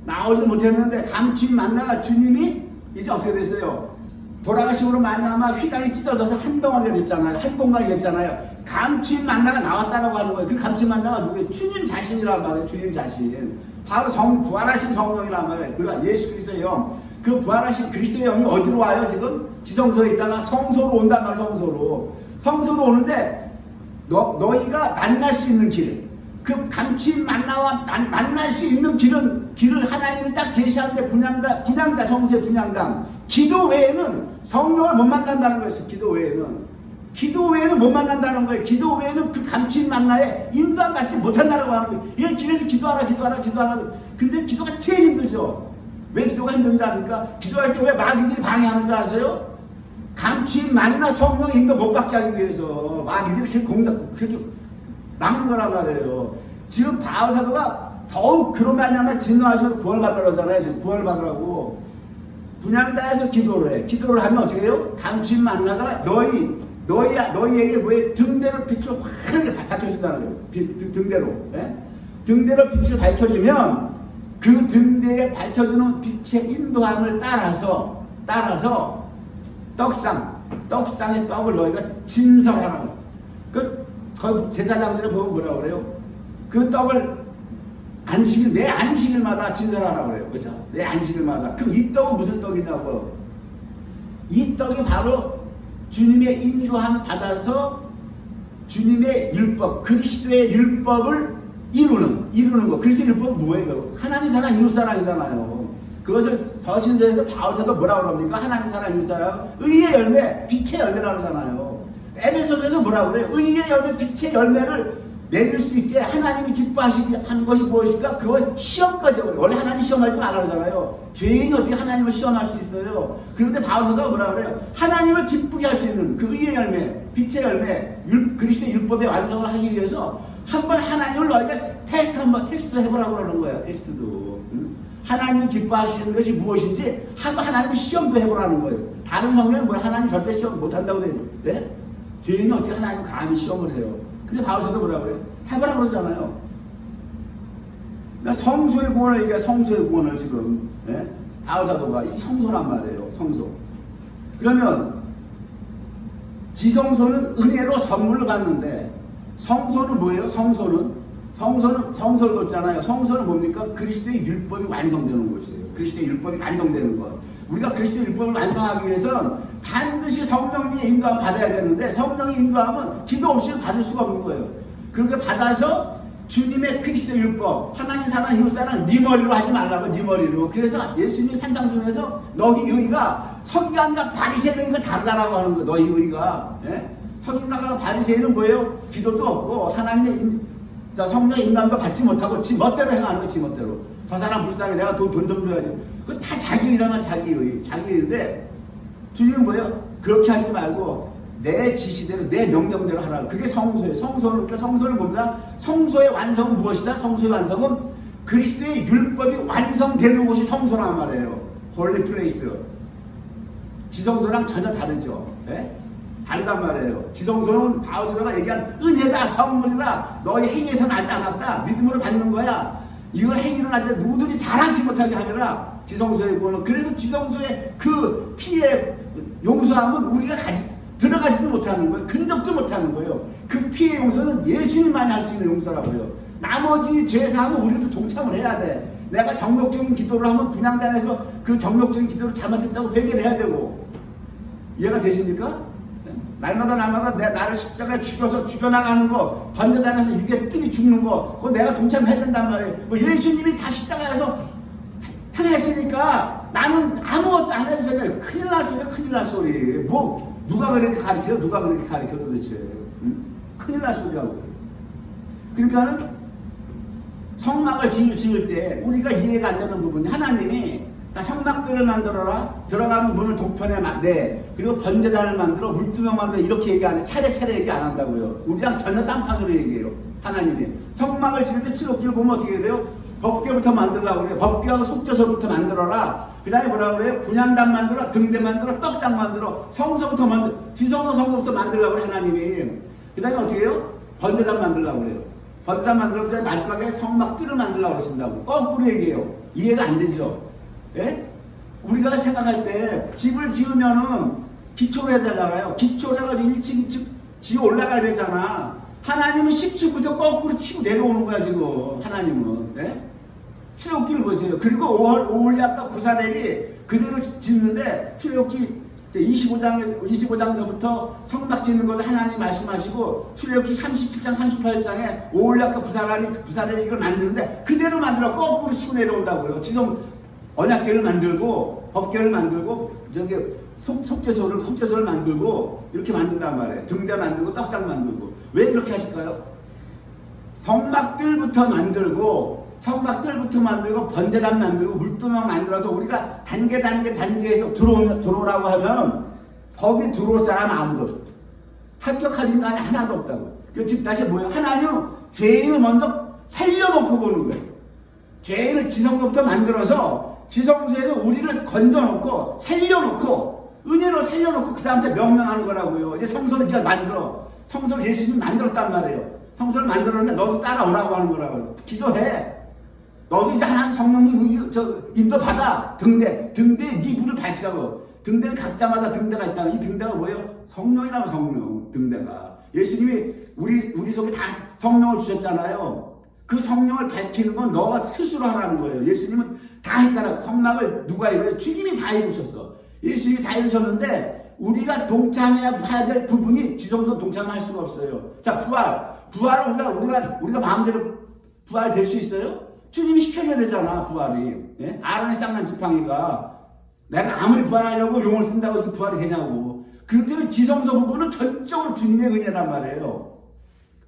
나오질 못했는데 감추인 만나가 주님이 이제 어떻게 됐어요? 돌아가심으로 말미암아 휘장이 찢어져서 한 덩어리가 됐잖아요. 한 공간이 됐잖아요. 감추인 만나가 나왔다라고 하는 거예요. 그 감추인 만나가 누구예요? 주님 자신이란 말이에요. 주님 자신. 바로 부활하신 성령이란 말이에요. 그러니까 예수 그리스도의 영. 그 부활하신 그리스도의 영이 어디로 와요? 지금 지성소에 있다가 성소로 온단 말이에요. 성소로 오는데 너희가 만날 수 있는 길. 그 감추인 만나와 만날 수 있는 길은 길을 하나님이 딱 제시하는데 분양다 성소의 분양당. 기도 외에는 성령을 못 만난다는 거였어요. 기도 외에는 못 만난다는 거예요. 기도 외에는 그 감추인 만나에 인도함 받지 못한다고 하는 거예요. 이게 길에서 기도하라. 근데 기도가 제일 힘들죠. 왜 기도가 힘든지 압니까? 기도할 때 왜 마귀들이 방해하는 줄 아세요? 감추인 만나 성령 인도 못 받게 하기 위해서 마귀들이 그렇게 막는 거란 말이에요. 지금 바울 사도가 더욱 그런 말이냐면 진노하셔서 구원받으라고 하잖아요. 지금 구원받으라고 분양다에서 기도를 해. 기도를 하면 어떻게 해요? 감추인 만나가 너희에게 왜 등대로 빛을 환하게 밝혀준다는 거예요. 등대로. 예? 등대로 빛을 밝혀주면 그 등대에 밝혀주는 빛의 인도함을 따라서 떡상의 떡을 너희가 진설하라고. 그 제사장들을 보면 뭐라고 그래요? 그 떡을 내 안식일마다 진설하라고 그래요. 그죠? 내 안식일마다. 그럼 이 떡은 무슨 떡이냐고요? 이 떡이 바로 주님의 인도함 받아서 주님의 율법, 그리스도의 율법을 이루는 거. 그리스도의 율법은 뭐예요? 하나님 사랑, 이웃 사랑이잖아요. 그것을 저신서에서 바울사도 뭐라고 합니까? 하나님 사랑, 이웃 사랑, 의의 열매, 빛의 열매라고 하잖아요. 에베소서에서 뭐라고 그래요? 의의 열매, 빛의 열매를 내줄 수 있게 하나님이 기뻐하시게 한 것이 무엇일까? 그건 시험까지 해버려요. 원래 하나님 시험하지 말라잖아요. 죄인이 어떻게 하나님을 시험할 수 있어요? 그런데 바울사도가 뭐라 그래요? 하나님을 기쁘게 할 수 있는 그 의의 열매, 빛의 열매, 그리스도의 율법의 완성을 하기 위해서 한번 하나님을 너희가 테스트 해보라고 그러는 거예요. 테스트도. 하나님이 기뻐하시는 것이 무엇인지 한번 하나님을 시험도 해보라는 거예요. 다른 성경은 뭐 하나님 절대 시험 못한다고 되죠. 네? 죄인이 어떻게 하나님 감히 시험을 해요? 근데 바울사도 뭐라 그래요? 해보라고 그러잖아요. 그러니까 성소의 구원을 얘기해. 성소의 구원을 지금 바울사도가 이 성소란 말이에요. 성소. 그러면 지성소는 은혜로 선물로 받는데 성소는 뭐예요? 성소를 뒀잖아요. 성소는 뭡니까? 그리스도의 율법이 완성되는 것이에요. 그리스도의 율법이 완성되는 것. 우리가 그리스도의 율법을 완성하기 위해서는 반드시 성령의 인도함을 받아야 되는데 성령의 인도함은 기도 없이 받을 수가 없는 거예요. 그렇게 받아서 주님의 그리스도의 율법, 하나님 사랑, 이웃 사랑, 네 머리로 하지 말라고, 네 머리로. 그래서 예수님이 산상수훈에서 너희 의가 서기관과 바리새인의 의가 다르다라고 하는 거예요. 너희 의가. 서기관과 바리새인은 뭐예요? 기도도 없고 하나님의 성령의 인도함도 받지 못하고 지 멋대로 행하는 거예요. 지 멋대로. 저 사람 불쌍해. 내가 돈 좀 줘야지. 그거 다 자기 의라면 자기 의인데 주님은 뭐예요? 그렇게 하지 말고 내 지시대로 내 명령대로 하라. 그게 성소예요. 성소를 봅니다. 성소의 완성은 무엇이다? 성소의 완성은 그리스도의 율법이 완성되는 곳이 성소란 말이에요. 홀리 플레이스. 지성소랑 전혀 다르죠. 다르단 말이에요. 지성소는 바울사도가 얘기한 은혜다, 선물이다. 너희 행위에서 나지 않았다. 믿음으로 받는 거야. 이걸 행위로 나지 누구든지 자랑치 못하게 하느라. 지성소의 구원은. 그래도 지성소의 그 피의 용서함은 우리가 들어가지도 못하는 거예요. 근접도 못하는 거예요. 그 피의 용서는 예수님만이 할 수 있는 용서라고요. 나머지 죄사함은 우리도 동참을 해야 돼. 내가 정욕적인 기도를 하면 분향단에서 그 정욕적인 기도를 잘못했다고 회개를 해야 되고. 이해가 되십니까? 날마다 나를 십자가에 죽여나가는 거, 번제단에서 육의 뜰이 죽는 거, 그거 내가 동참해야 된단 말이에요. 뭐 예수님이 다 십자가에서 해냈으니까 나는 아무것도 안 해도 되냐. 큰일 날 소리. 뭐 누가 그렇게 가르쳐요? 누가 그렇게 가르쳐 도대체? 큰일 날 소리하고. 그러니까는 성막을 지을 때 우리가 이해가 안 되는 부분이 하나님이 성막들을 만들어라. 들어가는 문을 독편에 내. 그리고 번제단을 만들어 물두멍 만들어 이렇게 얘기 안 해. 차례차례 얘기 안 한다고요. 우리랑 전혀 딴판으로 얘기해요. 하나님이. 성막을 지을 때 출애굽기를 보면 어떻게 돼요? 법궤부터 만들라고 그래요. 법궤하고 속죄소부터 만들어라. 그 다음에 뭐라고 그래요? 분향단 만들어, 등대 만들어, 떡상 만들어, 성소부터 만들어, 지성소 성소부터 만들라고 그래요. 하나님이. 그 다음에 어떻게 해요? 번제단 만들라고 그래요. 번제단 만들고 그 다음에 마지막에 성막들을 만들라고 그러신다고. 거꾸로 얘기해요. 이해가 안 되죠? 예? 우리가 생각할 때 집을 지으면은 기초를 해야 되잖아요. 기초를 해가지고 1층, 2층 지어 올라가야 되잖아. 하나님은 10층부터 거꾸로 치고 내려오는 거야, 지금. 하나님은. 예? 출애굽기를 보세요. 그리고 오홀리아과 부사렐이 그대로 짓는데 출애굽기 25장서부터 성막 짓는 것을 하나님 말씀하시고 출애굽기 37장 38장에 오올락과 부사렐이 이걸 만드는데 그대로 만들어 거꾸로 치고 내려온다고요. 지금 언약궤를 만들고 법궤를 만들고 저기 속죄소를 만들고 이렇게 만든단 말이에요. 등대 만들고 떡상 만들고. 왜 그렇게 하실까요? 성막들부터 만들고 번제단 만들고 물두멍 만들어서 우리가 단계에서 들어오라고 하면 거기 들어올 사람 아무도 없어요. 합격할 인간이 하나도 없다고. 그 즉 다시 뭐예요? 하나님은 죄인을 먼저 살려놓고 보는 거예요. 죄인을 지성소부터 만들어서 지성소에서 우리를 건져놓고 살려놓고 은혜로 살려놓고 그 다음에 명령하는 거라고요. 이제 성소를 이제 만들어. 성소를 예수님이 만들었단 말이에요. 성소를 만들었는데 너도 따라오라고 하는 거라고요. 기도해. 너도 이제 하나님 성령님 인도 받아. 등대에 네 불을 밝히라고. 등대는 각자마다 등대가 있다. 이 등대가 뭐예요? 성령이라고. 성령 등대가. 예수님이 우리 속에 다 성령을 주셨잖아요. 그 성령을 밝히는 건 너가 스스로 하라는 거예요. 예수님은 다 했다라. 성막을 누가 이루어요? 주님이 다 이루셨어. 예수님이 다 이루셨는데 우리가 동참해야 될 부분이 지성소 동참할 수가 없어요. 자, 부활을 우리가 마음대로 부활될 수 있어요? 주님이 시켜줘야 되잖아, 부활이. 예? 아론의 쌍난 지팡이가 내가 아무리 부활하려고 용을 쓴다고 부활이 되냐고. 그렇기 때문에 지성소 부분은 전적으로 주님의 은혜란 말이에요.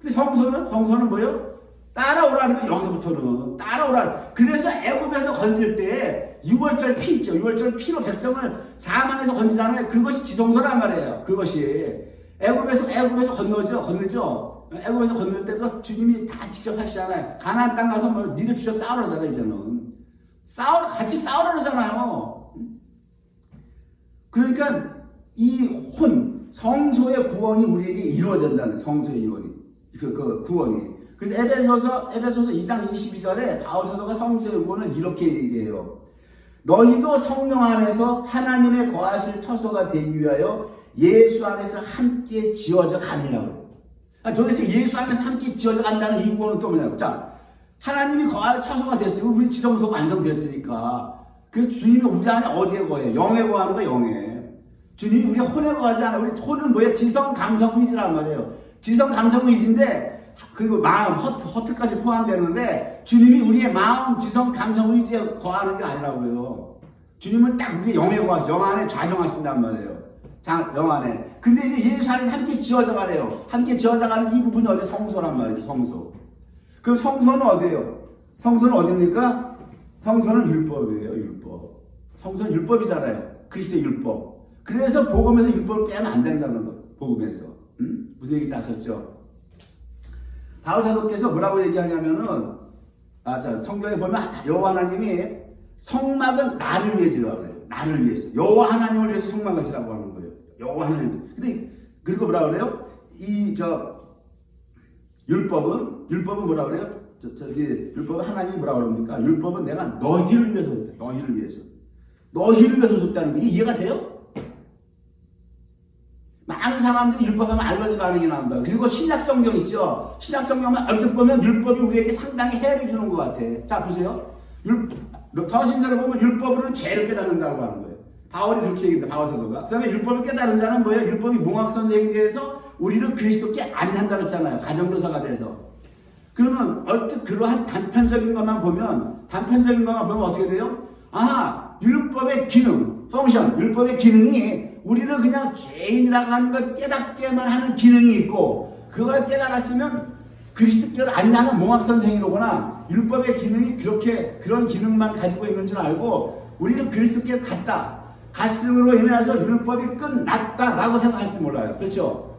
근데 성소는 뭐예요? 따라오라는 거. 여기서부터는 따라오라. 그래서 애굽에서 건질 때 6월절 피 있죠. 6월절 피로 백성을 사망에서 건지잖아요. 그것이 지성소란 말이에요. 그것이 애굽에서 건너죠. 애굽에서 건널 때도 주님이 다 직접 하시잖아요. 가나안 땅 가서 뭐 니들 직접 싸우라잖아요. 이제는 같이 싸우라 그러잖아요. 그러니까 이 성소의 구원이 우리에게 이루어진다는. 성소의 구원이. 그래서 에베소서 2장 22절에 바울 사도가 성소의 구원을 이렇게 얘기해요. 너희도 성령 안에서 하나님의 거하실 처소가 되기 위하여 예수 안에서 함께 지어져 가니라고. 도대체 예수 안에서 함께 지어져 간다는 이 구원은 또 뭐냐고. 자, 하나님이 거할 처소가 됐어요. 우리 지성소가 완성됐으니까. 그래서 주님이 우리 안에 어디에 거해요? 영에 거하는 거예요. 영에. 주님이 우리 혼에 거하지 않아요. 우리 혼은 뭐예요? 지성, 감성, 의지란 말이에요. 지성, 감성, 의지인데 그리고 마음, 허트까지 포함되는데 주님이 우리의 마음, 지성, 감성, 의지에 거하는 게 아니라고요. 주님은 딱 우리의 영에 거하시죠. 영 안에 좌정하신단 말이에요. 영 안에. 근데 이제 예수 안에서 함께 지어져 가래요. 함께 지어져 가는 이 부분이 어디? 성소란 말이죠. 성소. 그럼 성소는 어디예요? 성소는 어디입니까? 성소는 율법이에요. 율법. 성소는 율법이잖아요. 그리스도의 율법. 그래서 복음에서 율법을 빼면 안 된다는 거. 복음에서. 무슨 얘기 하셨죠? 바울 사도께서 뭐라고 얘기하냐면은 성경에 보면 여호와 하나님이 성막은 나를 위해 지라고 그래요. 나를 위해서. 여호와 하나님을 위해서 성막을 지라고 하는 거예요. 여호와 하나님. 근데 그리고 뭐라고 그래요? 율법은 뭐라고 그래요? 율법은 하나님이 뭐라고 그럽니까? 율법은 내가 너희를 위해서 줬다. 너희를 위해서 줬다는 게 이해가 돼요? 많은 사람들이 율법하면 알러지 반응이 나온다. 그리고 신약 성경 있죠? 신약 성경만 얼핏 보면 율법이 우리에게 상당히 해를 주는 것 같아. 자, 보세요. 서신서를 보면 율법으로는 죄를 깨닫는다고 하는 거예요. 바울이 그렇게 얘기합니다. 바울 사도가. 그 다음에 율법을 깨달은 자는 뭐예요? 율법이 몽학선생에 대해서 우리를 그리스도께 안내한다고 했잖아요. 가정교사가 돼서. 그러면 얼핏 그러한 단편적인 것만 보면 어떻게 돼요? 율법의 기능, 율법의 기능이 우리를 그냥 죄인이라고 하는 걸 깨닫게만 하는 기능이 있고, 그걸 깨달았으면 그리스도께로 안내하는 몽학선생이로구나. 율법의 기능이 그런 기능만 가지고 있는 줄 알고 우리는 그리스도께로 갔음으로 인해서 율법이 끝났다라고 생각할지 몰라요. 그렇죠?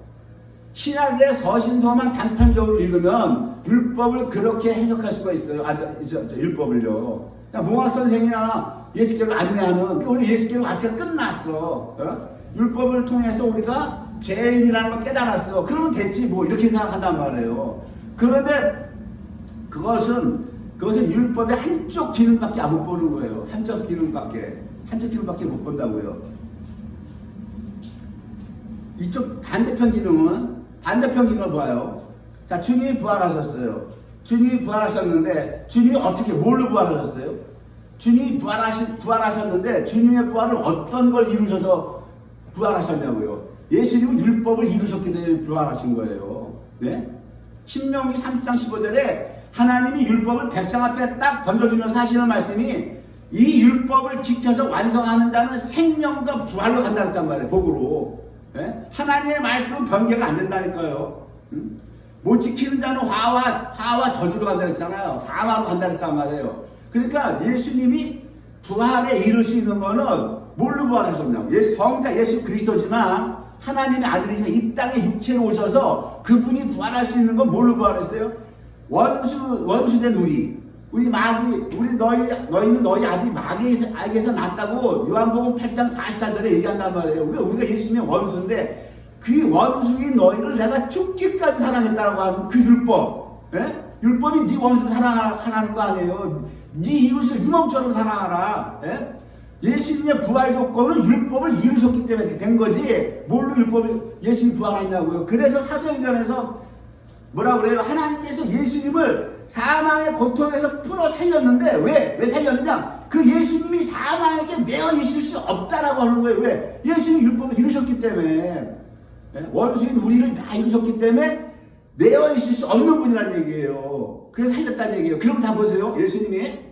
신약의 서신서만 단편적으로 읽으면 율법을 그렇게 해석할 수가 있어요. 율법을요. 몽학선생이나 예수께로 안내하는, 우리 예수께로 왔으니까 끝났어. 율법을 통해서 우리가 죄인이라는 걸 깨달았어. 그러면 됐지 뭐, 이렇게 생각한단 말이에요. 그런데 그것은 율법의 한쪽 기능밖에 못 보는 거예요. 한쪽 기능밖에 못 본다고요. 이쪽 반대편 기능을 봐요. 자, 주님이 부활하셨어요. 주님이 부활하셨는데 주님이 어떻게 뭘로 부활하셨어요? 주님이 부활하셨는데 주님의 부활은 어떤 걸 이루셔서 부활하셨냐고요. 예수님은 율법을 이루셨기 때문에 부활하신 거예요. 네? 신명기 30장 15절에 하나님이 율법을 백성 앞에 딱 던져주면서 하시는 말씀이 이 율법을 지켜서 완성하는 자는 생명과 부활로 간다 했단 말이에요. 복으로. 네? 하나님의 말씀은 변개가 안 된다니까요. 못 지키는 자는 화와 저주로 간다 했잖아요. 사망으로 간다 했단 말이에요. 그러니까 예수님이 부활에 이룰 수 있는 거는 뭘로 부활하셨냐고. 성자 예수 그리스도지만 하나님의 아들이시면 이 땅에 육체로 오셔서 그분이 부활할 수 있는 건 뭘로 부활했어요? 원수된 너희는 너희 아들이 마귀에서 났다고 요한복음 8장 44절에 얘기한단 말이에요. 우리가 예수님의 원수인데 그 원수인 너희를 내가 죽기까지 사랑했다고 하는 그 율법. 예? 율법이 네 원수 사랑하라는 거 아니에요. 네 이웃을 네 몸처럼 사랑하라. 예? 예수님의 부활 조건은 율법을 이루셨기 때문에 된 거지 뭘로 예수님이 부활했냐고요. 그래서 사도행전에서 뭐라고 그래요? 하나님께서 예수님을 사망의 고통에서 풀어 살렸는데 왜 살렸느냐? 그 예수님이 사망에게 매어 있을 수 없다라고 하는 거예요. 왜? 예수님이 율법을 이루셨기 때문에. 원수인 우리를 다 이루셨기 때문에 매어 있을 수 없는 분이라는 얘기예요. 그래서 살렸다는 얘기예요. 그럼 다 보세요. 예수님이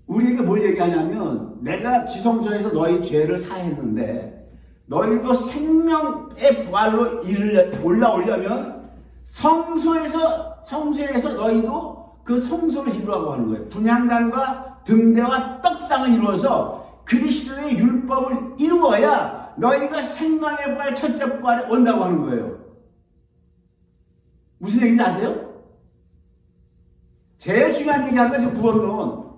우리에게 뭘 얘기하냐면 내가 지성소에서 너희 죄를 사했는데 너희도 생명의 부활로 올라오려면 성소에서 너희도 그 성소를 이루라고 하는 거예요. 분향단과 등대와 떡상을 이루어서 그리스도의 율법을 이루어야 너희가 생명의 부활 첫째 부활에 온다고 하는 거예요. 무슨 얘기인지 아세요? 제일 중요한 얘기하는 거죠. 구원론.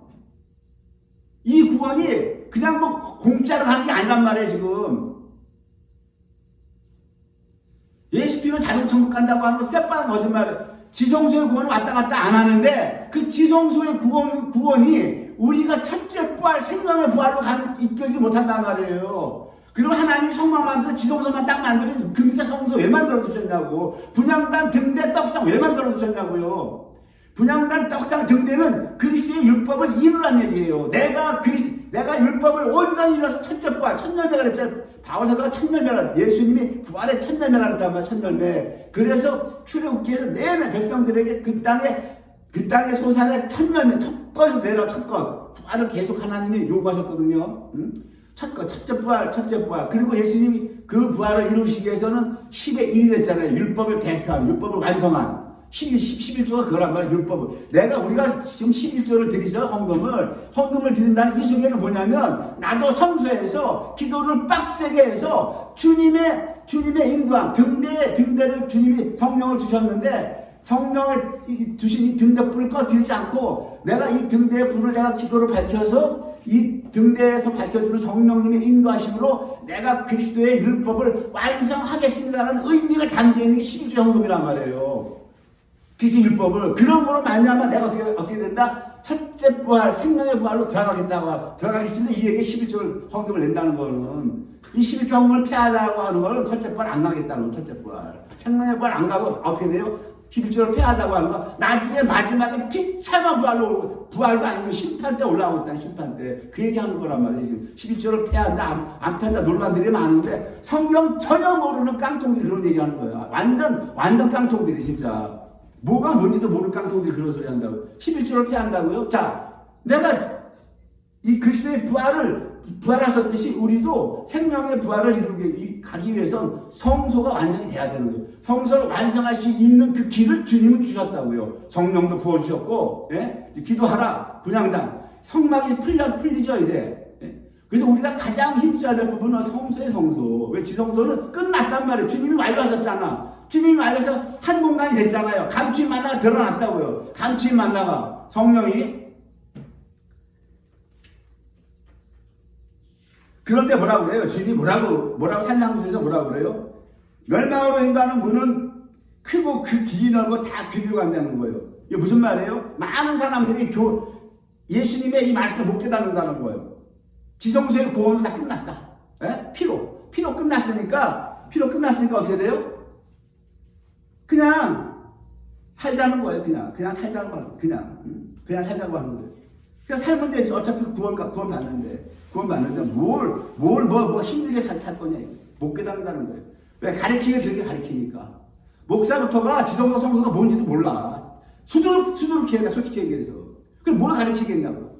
이 구원이 그냥 뭐 공짜로 하는 게 아니란 말이에요. 지금 예수 피면 자동 천국 간다고 하는 거 쎄빠른 거짓말이에요. 지성소의 구원을 왔다 갔다 안 하는데 그 지성소의 구원이 우리가 첫째 부활 생명의 부활로 이끌지 못한단 말이에요. 그리고 하나님이 성막 만들어 지성소만 딱 만들어 그 밑에 성소 왜 만들어 두셨냐고. 분향단 등대 떡상 왜 만들어 두셨냐고요. 분향단 떡상 등대는 그리스도의 율법을 이루란 얘기예요. 내가 율법을 온전히 이루어서 첫째 부활 첫열매가 됐잖아요. 바울사도가 첫열매라 예수님이 부활의 첫열매라 했단 말이에요. 첫열매. 그래서 출애굽기에서 내내 백성들에게 그 땅의 소산의 첫열매 첫것을 내라 첫것 부활을 계속 하나님이 요구하셨거든요. 첫째 부활. 그리고 예수님이 그 부활을 이루시기 위해서는 10의 1이 됐잖아요. 율법을 대표한, 율법을 완성한. 11조가 그거란 말이에요. 율법을. 우리가 지금 11조를 드리죠. 헌금을 드린다는 이 속에는 뭐냐면, 나도 성소에서 기도를 빡세게 해서 주님의 인도함, 등대를 주님이 성령을 주셨는데, 성령에 주신 이 등대 불을 꺼뜨리지 않고, 내가 이 등대의 불을 내가 기도를 밝혀서, 이 등대에서 밝혀주는 성령님의 인도하심으로 내가 그리스도의 율법을 완성하겠습니다라는 의미가 담겨있는 게 11조 헌금이란 말이에요. 그리스도의 율법을. 그런 거로 말미암아 내가 어떻게 된다? 첫째 부활, 생명의 부활로 들어가겠습니다. 이 얘기 11조 헌금을 낸다는 거는. 이 11조 헌금을 폐하자고 하는 거는 첫째 부활 안 가겠다는 거. 첫째 부활. 생명의 부활 안 가고 어떻게 돼요? 11조를 폐하자고 하는 거. 나중에 마지막에 비참한 부활도 아니고 심판 때 올라오고 있다. 심판 때. 그 얘기하는 거란 말이에요. 지금 11조를 폐한다, 안 폐한다 논란들이 많은데 성경 전혀 모르는 깡통들이 그런 얘기하는 거예요. 완전 깡통들이 진짜. 뭐가 뭔지도 모르는 깡통들이 그런 소리 한다고. 11조를 폐한다고요? 자, 내가 이 그리스도의 부활하셨듯이 우리도 생명의 부활을 가기 위해서는 성소가 완전히 돼야 되는 거예요. 성소를 완성할 수 있는 그 길을 주님은 주셨다고요. 성령도 부어주셨고, 예? 기도하라, 분향단. 성막이 풀리죠, 이제. 예? 그래서 우리가 가장 힘써야 될 부분은 성소의 성소. 왜 지성소는 끝났단 말이에요. 주님이 완료하셨잖아. 주님이 완료해서 한 공간이 됐잖아요. 감추인 만나가 드러났다고요. 감추인 만나가. 성령이. 그런데 뭐라고 그래요? 주님이 뭐라고 산상수에서 뭐라고 그래요? 멸망으로 인도하는 문은 크고 그 길이 넓고 다 그리로 간다는 거예요. 이게 무슨 말이에요? 많은 사람들이 예수님의 이 말씀을 못 깨닫는다는 거예요. 지성소의 구원은 다 끝났다. 에? 피로 끝났으니까 어떻게 돼요? 그냥 살자는 거예요. 그냥 살자고 하는 거예요. 그냥 살면 되지. 어차피 구원 받는데 뭐 힘들게 살 거냐. 못 깨닫는다는 거예요. 왜? 가르치면 그렇게 가르치니까. 목사부터가 지성소 성소가 뭔지도 몰라. 수두룩 해야 돼, 솔직히 얘기해서. 그럼 뭘 가르치겠냐고.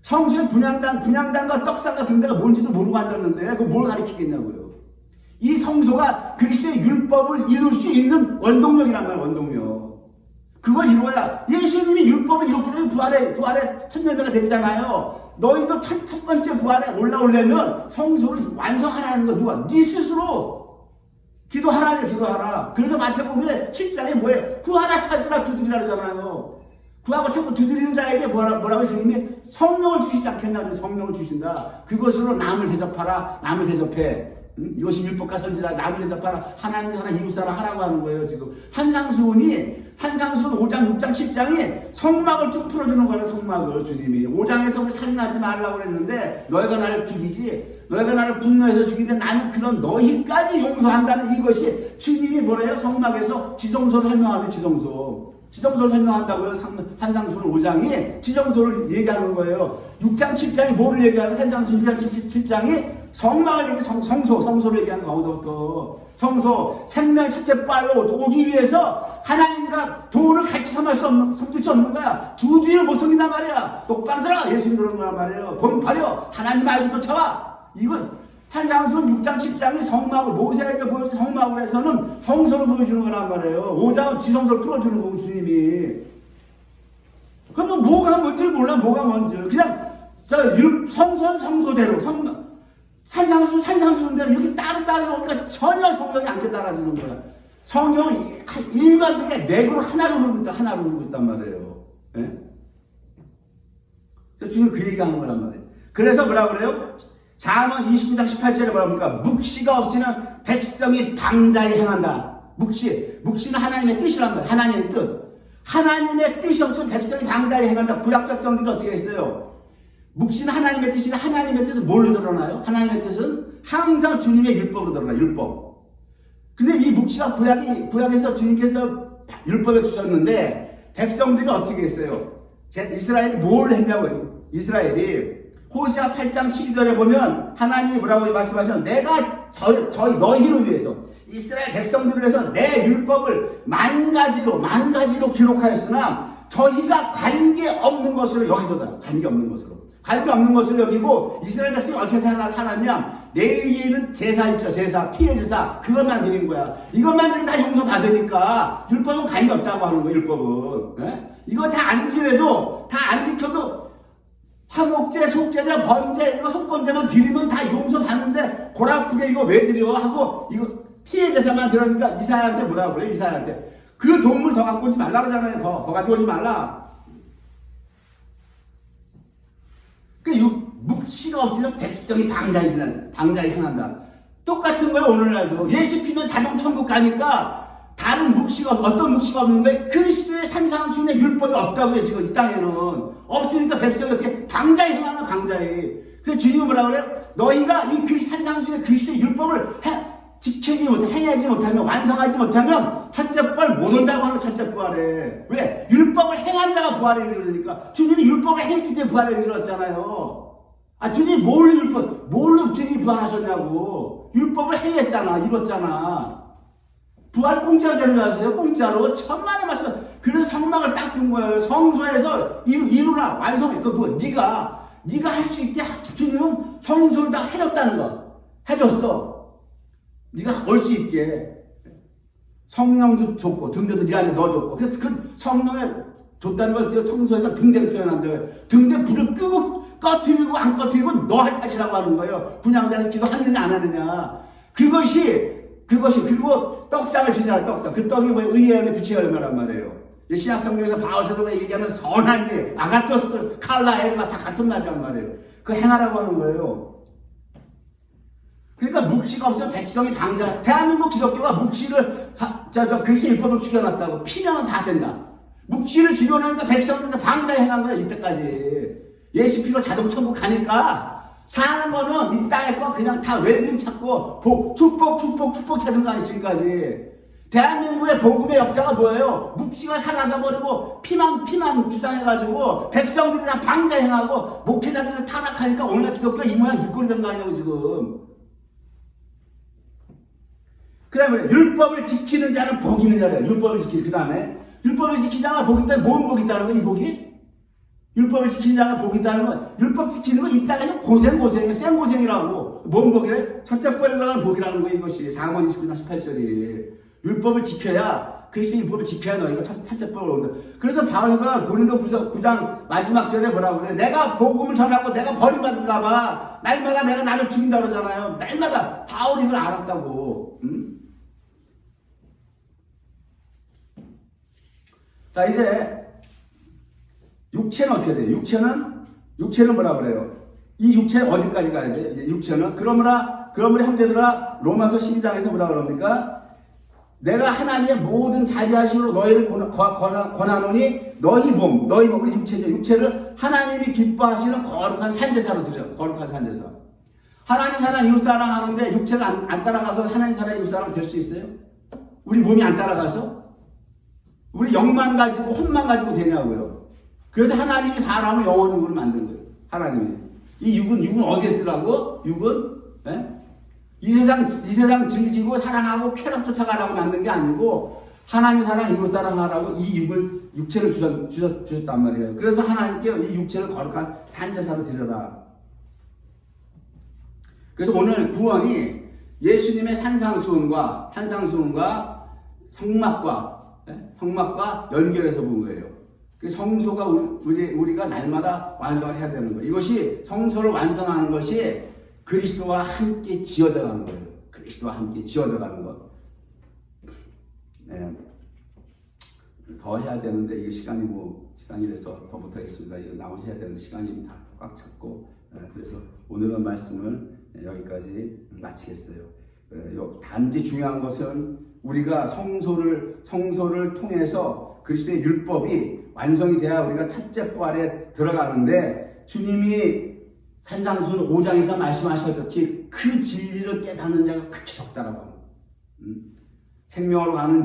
성소에 분향단과 떡상과 등대가 뭔지도 모르고 앉았는데, 그걸 뭘 가르치겠냐고요. 이 성소가 그리스도의 율법을 이룰 수 있는 원동력이란 말이야, 원동력. 그걸 이루어야, 예수님이 율법을 이렇게 되면 부활의 첫 열매가 됐잖아요. 너희도 첫 번째 부활에 올라오려면 성소를 완성하라는 거 누가? 네 스스로. 기도하라. 그래서 마태복음에 7장에 뭐예요? 구하라, 찾으라, 두드리라 그러잖아요. 구하고 찾고 두드리는 자에게 뭐라고 주님이 성령을 주시지 않겠나? 성령을 주신다. 그것으로 남을 대접하라, 남을 대접해. 이것이 율법과 선지자, 남을 대접하라, 하나님 하나 이웃사랑 하라고 하는 거예요. 지금 한상수훈 5장, 6장, 7장이 성막을 쭉 풀어주는 거예요. 성막을 주님이 5장에서 살인하지 말라고 그랬는데, 너희가 나를 죽이지, 너희가 나를 분노해서 죽이되 나는 그런 너희까지 용서한다는 이것이 주님이 뭐래요? 성막에서 지성소를 설명하는 지성소를 설명한다고요. 한상수훈 5장이 지성소를 얘기하는 거예요. 6장 7장이 뭐를 얘기하면 한상수훈 6장 7장이 성막을 얘기, 성소를 얘기하는 거거든요. 성소, 생명의 첫째 빨로 오기 위해서 하나님과 돈을 같이 섬길 수 없는 거야. 두 주일 못 섬긴단 말이야. 똑바로 들어. 예수님 그러는 거란 말이에요. 돈 버려. 하나님 말부터 쳐와. 이건 산상수훈 6장 7장이 성막을 모세에게 보여준 성막을 해서는 성소를 보여주는 거란 말이에요. 5장은 지성소를 풀어주는 거고 주님이. 그럼 뭐가 뭔지를 몰라. 뭐가 뭔지. 그냥 성소대로 산상수훈대로 이렇게 따로 오니까 전혀 성경이 안 깨달아지는 거야. 성경은 일관되게 맥으로 하나로 흐르고 있단 말이에요. 예? 주님 그 얘기하는 거란 말이에요. 그래서 뭐라 그래요? 잠언 29장 18절에 뭐랍니까? 묵시가 없이는 백성이 방자히 행한다. 묵시는 하나님의 뜻이란 말이에요. 하나님의 뜻. 하나님의 뜻이 없으면 백성이 방자히 행한다. 구약 백성들이 어떻게 했어요? 묵시는 하나님의 뜻이라 하나님의 뜻은 뭘로 드러나요? 하나님의 뜻은 항상 주님의 율법으로 드러나요. 율법. 근데 이 묵시가 구약에서 주님께서 율법에 주셨는데 백성들이 어떻게 했어요? 이스라엘이 뭘 했냐고요? 이스라엘이 호세아 8장 12절에 보면 하나님이 뭐라고 말씀하셨냐면 내가 너희를 위해서 이스라엘 백성들을 위해서 내 율법을 만 가지로 기록하였으나 저희가 관계없는 것으로 여기도다. 관계없는 것을 여기고 이스라엘 백성이 어떻게 살았냐? 내 위에는 제사 있죠. 피해 제사. 그것만 드린 거야. 이것만 드리면 다 용서 받으니까 율법은 관계없다고 하는 거야. 율법은. 예? 이거 다 안 지켜도 화목제, 속죄제, 번제, 이거 속건제만 드리면 다 용서 받는데 골아프게 이거 왜 드려? 하고 이거 피해 제사만 들으니까 이사야한테 뭐라고 그래? 이사야한테 그 동물 더 갖고 오지 말라 그러잖아요. 더 가지고 오지 말라. 묵시가 없으면 백성이 방자히 행한다. 똑같은 거예요. 오늘날도 예수 피면 자동 천국 가니까 다른 어떤 묵시가 없는 거예요? 그리스도의 산상수훈의 율법이 없다고요. 지금 이 땅에는 없으니까 백성이 어떻게 방자히 행하나 방자히. 그래서 주님은 뭐라 그래요? 너희가 이 산상수훈의 그리스도의 율법을 행하지 못하면 완성하지 못하면 첫째 부활 못 온다고 하는 첫째 부활에. 왜? 율법을 행한 자가 부활에 이르니까. 주님이 율법을 행했기 때문에 부활에 이르렀잖아요. 뭘로 주님이 부활하셨냐고. 율법을 행했잖아. 이뤘잖아. 부활 공짜로 되는 거 아세요? 공짜로. 천만의 말씀. 그래서 성막을 딱 둔 거예요. 성소에서 이루라. 완성해. 네가 할 수 있게 주님은 성소를 다 해줬다는 거. 해줬어. 네가 올 수 있게. 성령도 줬고 등대도 네 안에 넣어줬고. 그래서 그 성령에 줬다는 걸 성소에서 등대를 표현한대요. 등대 불을 끄고 꺼트리고 안 꺼트리고 너 할 탓이라고 하는 거예요. 분향단에서 기도하느냐 안 하느냐. 그것이 그리고 떡상을 지내라. 떡상. 그 떡이 뭐예요? 의의 열매 빛의 열매란 말이에요. 신약 성경에서 바울 사도가 얘기하는 선한 일, 아가토스, 칼라, 에르가 다 같은 말이란 말이에요. 그거 행하라고 하는 거예요. 그러니까 묵시가 없으면 백성이 방자. 대한민국 기독교가 묵시를 그리스도 율법을 죽여놨다고. 피면은 다 된다. 묵시를 죽여놓으니까 백성들은 방자에 행한 거야. 이때까지. 예수 피로 자동 천국 가니까 사는 거는 이 땅의 거 그냥 다 웰빙 찾고 축복 찾은 거 아니 지금까지. 대한민국의 복음의 역사가 뭐예요? 묵시가 사라져버리고 피만 주장해가지고 백성들이 다 방자행하고 목회자들이 타락하니까 오늘 기독교가 이 모양 육골이 된 거 아니냐고 지금. 그 다음에 율법을 지키는 자는 복이 있는 자래요. 율법을 지키는. 그 다음에 율법을 지키는 자가 복이 있다면 뭔 복이 있다는 거야 이 복이? 율법을 지키는 자가 복이 있다는 건 율법 지키는 건 이따가 고생이야. 생고생이라고. 뭔 복이래? 첫째 번에 들어가는 복이라는 거야 이것이. 4권 29장 18절이. 율법을 지켜야 그리스도의 율법을 지켜야 너희가 첫째 번을 온다. 그래서 바울가 고린도 9장 마지막 절에 뭐라고 그래? 내가 복음을 전하고 내가 버림받을까봐 날마다 내가 나를 죽인다 그러잖아요. 날마다 바울이 이걸 알았다고. 응? 자 이제 육체는 어떻게 돼요? 육체는 뭐라 그래요? 이 육체 어디까지 가야 돼? 이제 육체는 그러므로 형제들아 로마서 12장에서 뭐라 그럽니까? 내가 하나님의 모든 자비하심으로 너희를 권하노니 너희 몸 우리 육체죠. 육체를 하나님이 기뻐하시는 거룩한 산제사로 드려. 거룩한 산제사. 하나님 사랑 이웃 사랑하는데 육체가 안 따라가서 하나님 사랑 이웃 사랑 될 수 있어요? 우리 몸이 안 따라가서? 우리 영만 가지고 혼만 가지고 되냐고요. 그래서 하나님이 사람을 영원 육으로 만든 거예요. 하나님이. 이 육은 어디에 쓰라고? 육은? 예? 이 세상 즐기고 사랑하고 쾌락 쫓아가라고 만든 게 아니고 하나님 사랑 이웃 사랑하라고 이 육체를 주셨단 말이에요. 그래서 하나님께 이 육체를 거룩한 산제사로 드려라. 그래서 오늘 구원이 예수님의 산상수훈과 성막과 연결해서 본 거예요. 그 성소가 우리가 날마다 완성을 해야 되는 거예요. 이것이 성소를 완성하는 것이 그리스도와 함께 지어져 가는 거예요. 그리스도와 함께 지어져 가는 것. 네. 더 해야 되는데 이게 시간이라서 더 못하겠습니다. 이거 나머지 해야 되는 시간이 다 꽉 찼고 그래서 오늘은 말씀을 여기까지 마치겠어요. 단지 중요한 것은 우리가 성소를 통해서 그리스도의 율법이 완성이 돼야 우리가 첫째 부활에 들어가는데 주님이 산상수훈 5장에서 말씀하셨듯이 그 진리를 깨닫는 자가 극히 적다라고 합니다. 생명으로 가는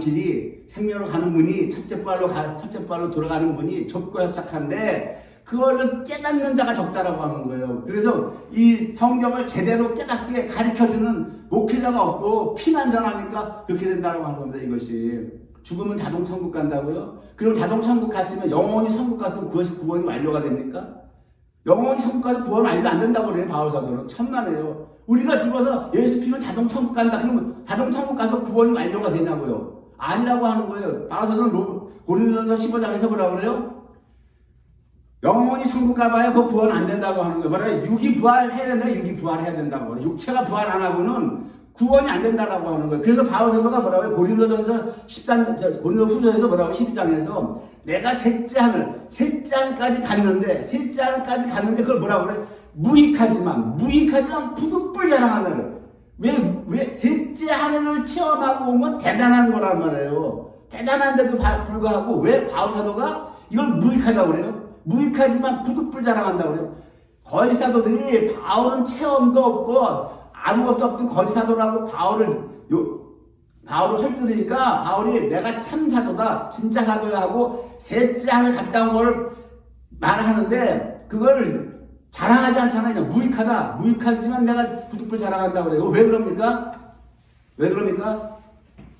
문이 첫째 부활로 들어가는 문이 좁고 협착한데 그거를 깨닫는 자가 적다라고 하는 거예요. 그래서 이 성경을 제대로 깨닫게 가르쳐주는 목회자가 없고 피만 전하니까 그렇게 된다고 하는 겁니다. 이것이 죽으면 자동 천국 간다고요? 그럼 자동 천국 갔으면 영원히 천국 갔으면 그것이 구원이 완료가 됩니까? 영원히 천국 가서 구원 완료 안 된다고 그래요. 바울사도는 천만에요. 우리가 죽어서 예수 피면 자동 천국 간다. 그러면 자동 천국 가서 구원이 완료가 되냐고요? 아니라고 하는 거예요. 바울사도는 고린도전서 15장에서 뭐라고 그래요? 영원히 천국 가봐야 그 구원 안 된다고 하는 거예요. 뭐라 육이 부활해야 된다. 육이 부활해야 된다고 그래요. 육체가 부활 안 하고는 구원이 안 된다라고 하는 거예요. 그래서 바울사도가 뭐라고 해요? 고린도전서 13장, 고린도후서에서 뭐라고 12장에서 내가 셋째 하늘까지 갔는데 그걸 뭐라고 그래? 무익하지만 부득불 자랑하는 왜 셋째 하늘을 체험하고 온 건 대단한 거란 말이에요. 대단한데도 불구하고 왜 바울사도가 이걸 무익하다고 그래요? 무익하지만 부득불 자랑한다고 그래요. 거짓 사도들이 바울은 체험도 없고 아무것도 없던 거짓 사도라고 바울을 헐뜯으니까 바울이 내가 참 사도다 진짜 사도야 하고 셋째 하늘 갔다 온 걸 말하는데 그걸 자랑하지 않잖아요. 무익하지만 내가 부득불 자랑한다고 그래요. 왜 그럽니까?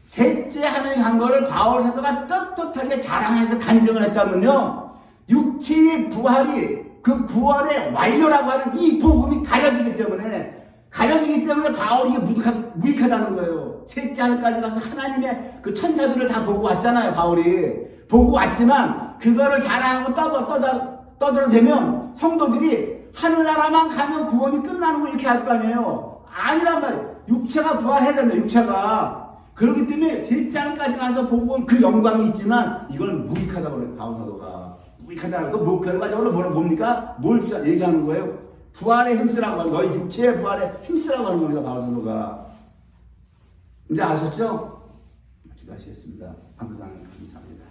셋째 하늘 간 거를 바울 사도가 떳떳하게 자랑해서 간증을 했다면요 육체의 부활이 그 구원의 완료라고 하는 이 복음이 가려지기 때문에 바울이 이게 무익하다는 거예요. 셋째 하늘까지 가서 하나님의 그 천사들을 다 보고 왔잖아요. 바울이 보고 왔지만 그거를 자랑하고 떠들어대면 성도들이 하늘나라만 가면 구원이 끝나는 거 이렇게 할 거 아니에요. 아니란 말이에요. 육체가 부활해야 된다. 육체가. 그렇기 때문에 셋째 하늘까지 가서 보고 온 그 영광이 있지만 이걸 무익하다고 그래요. 바울사도가. 무익하다고. 그 결과적으로 뭡니까? 뭘 얘기하는 거예요? 부활에 힘쓰라고 하는 거예요. 육체의 부활에 힘쓰라고 하는 겁니다. 바울사도가. 이제 아셨죠? 기도하시겠습니다. 항상 감사합니다.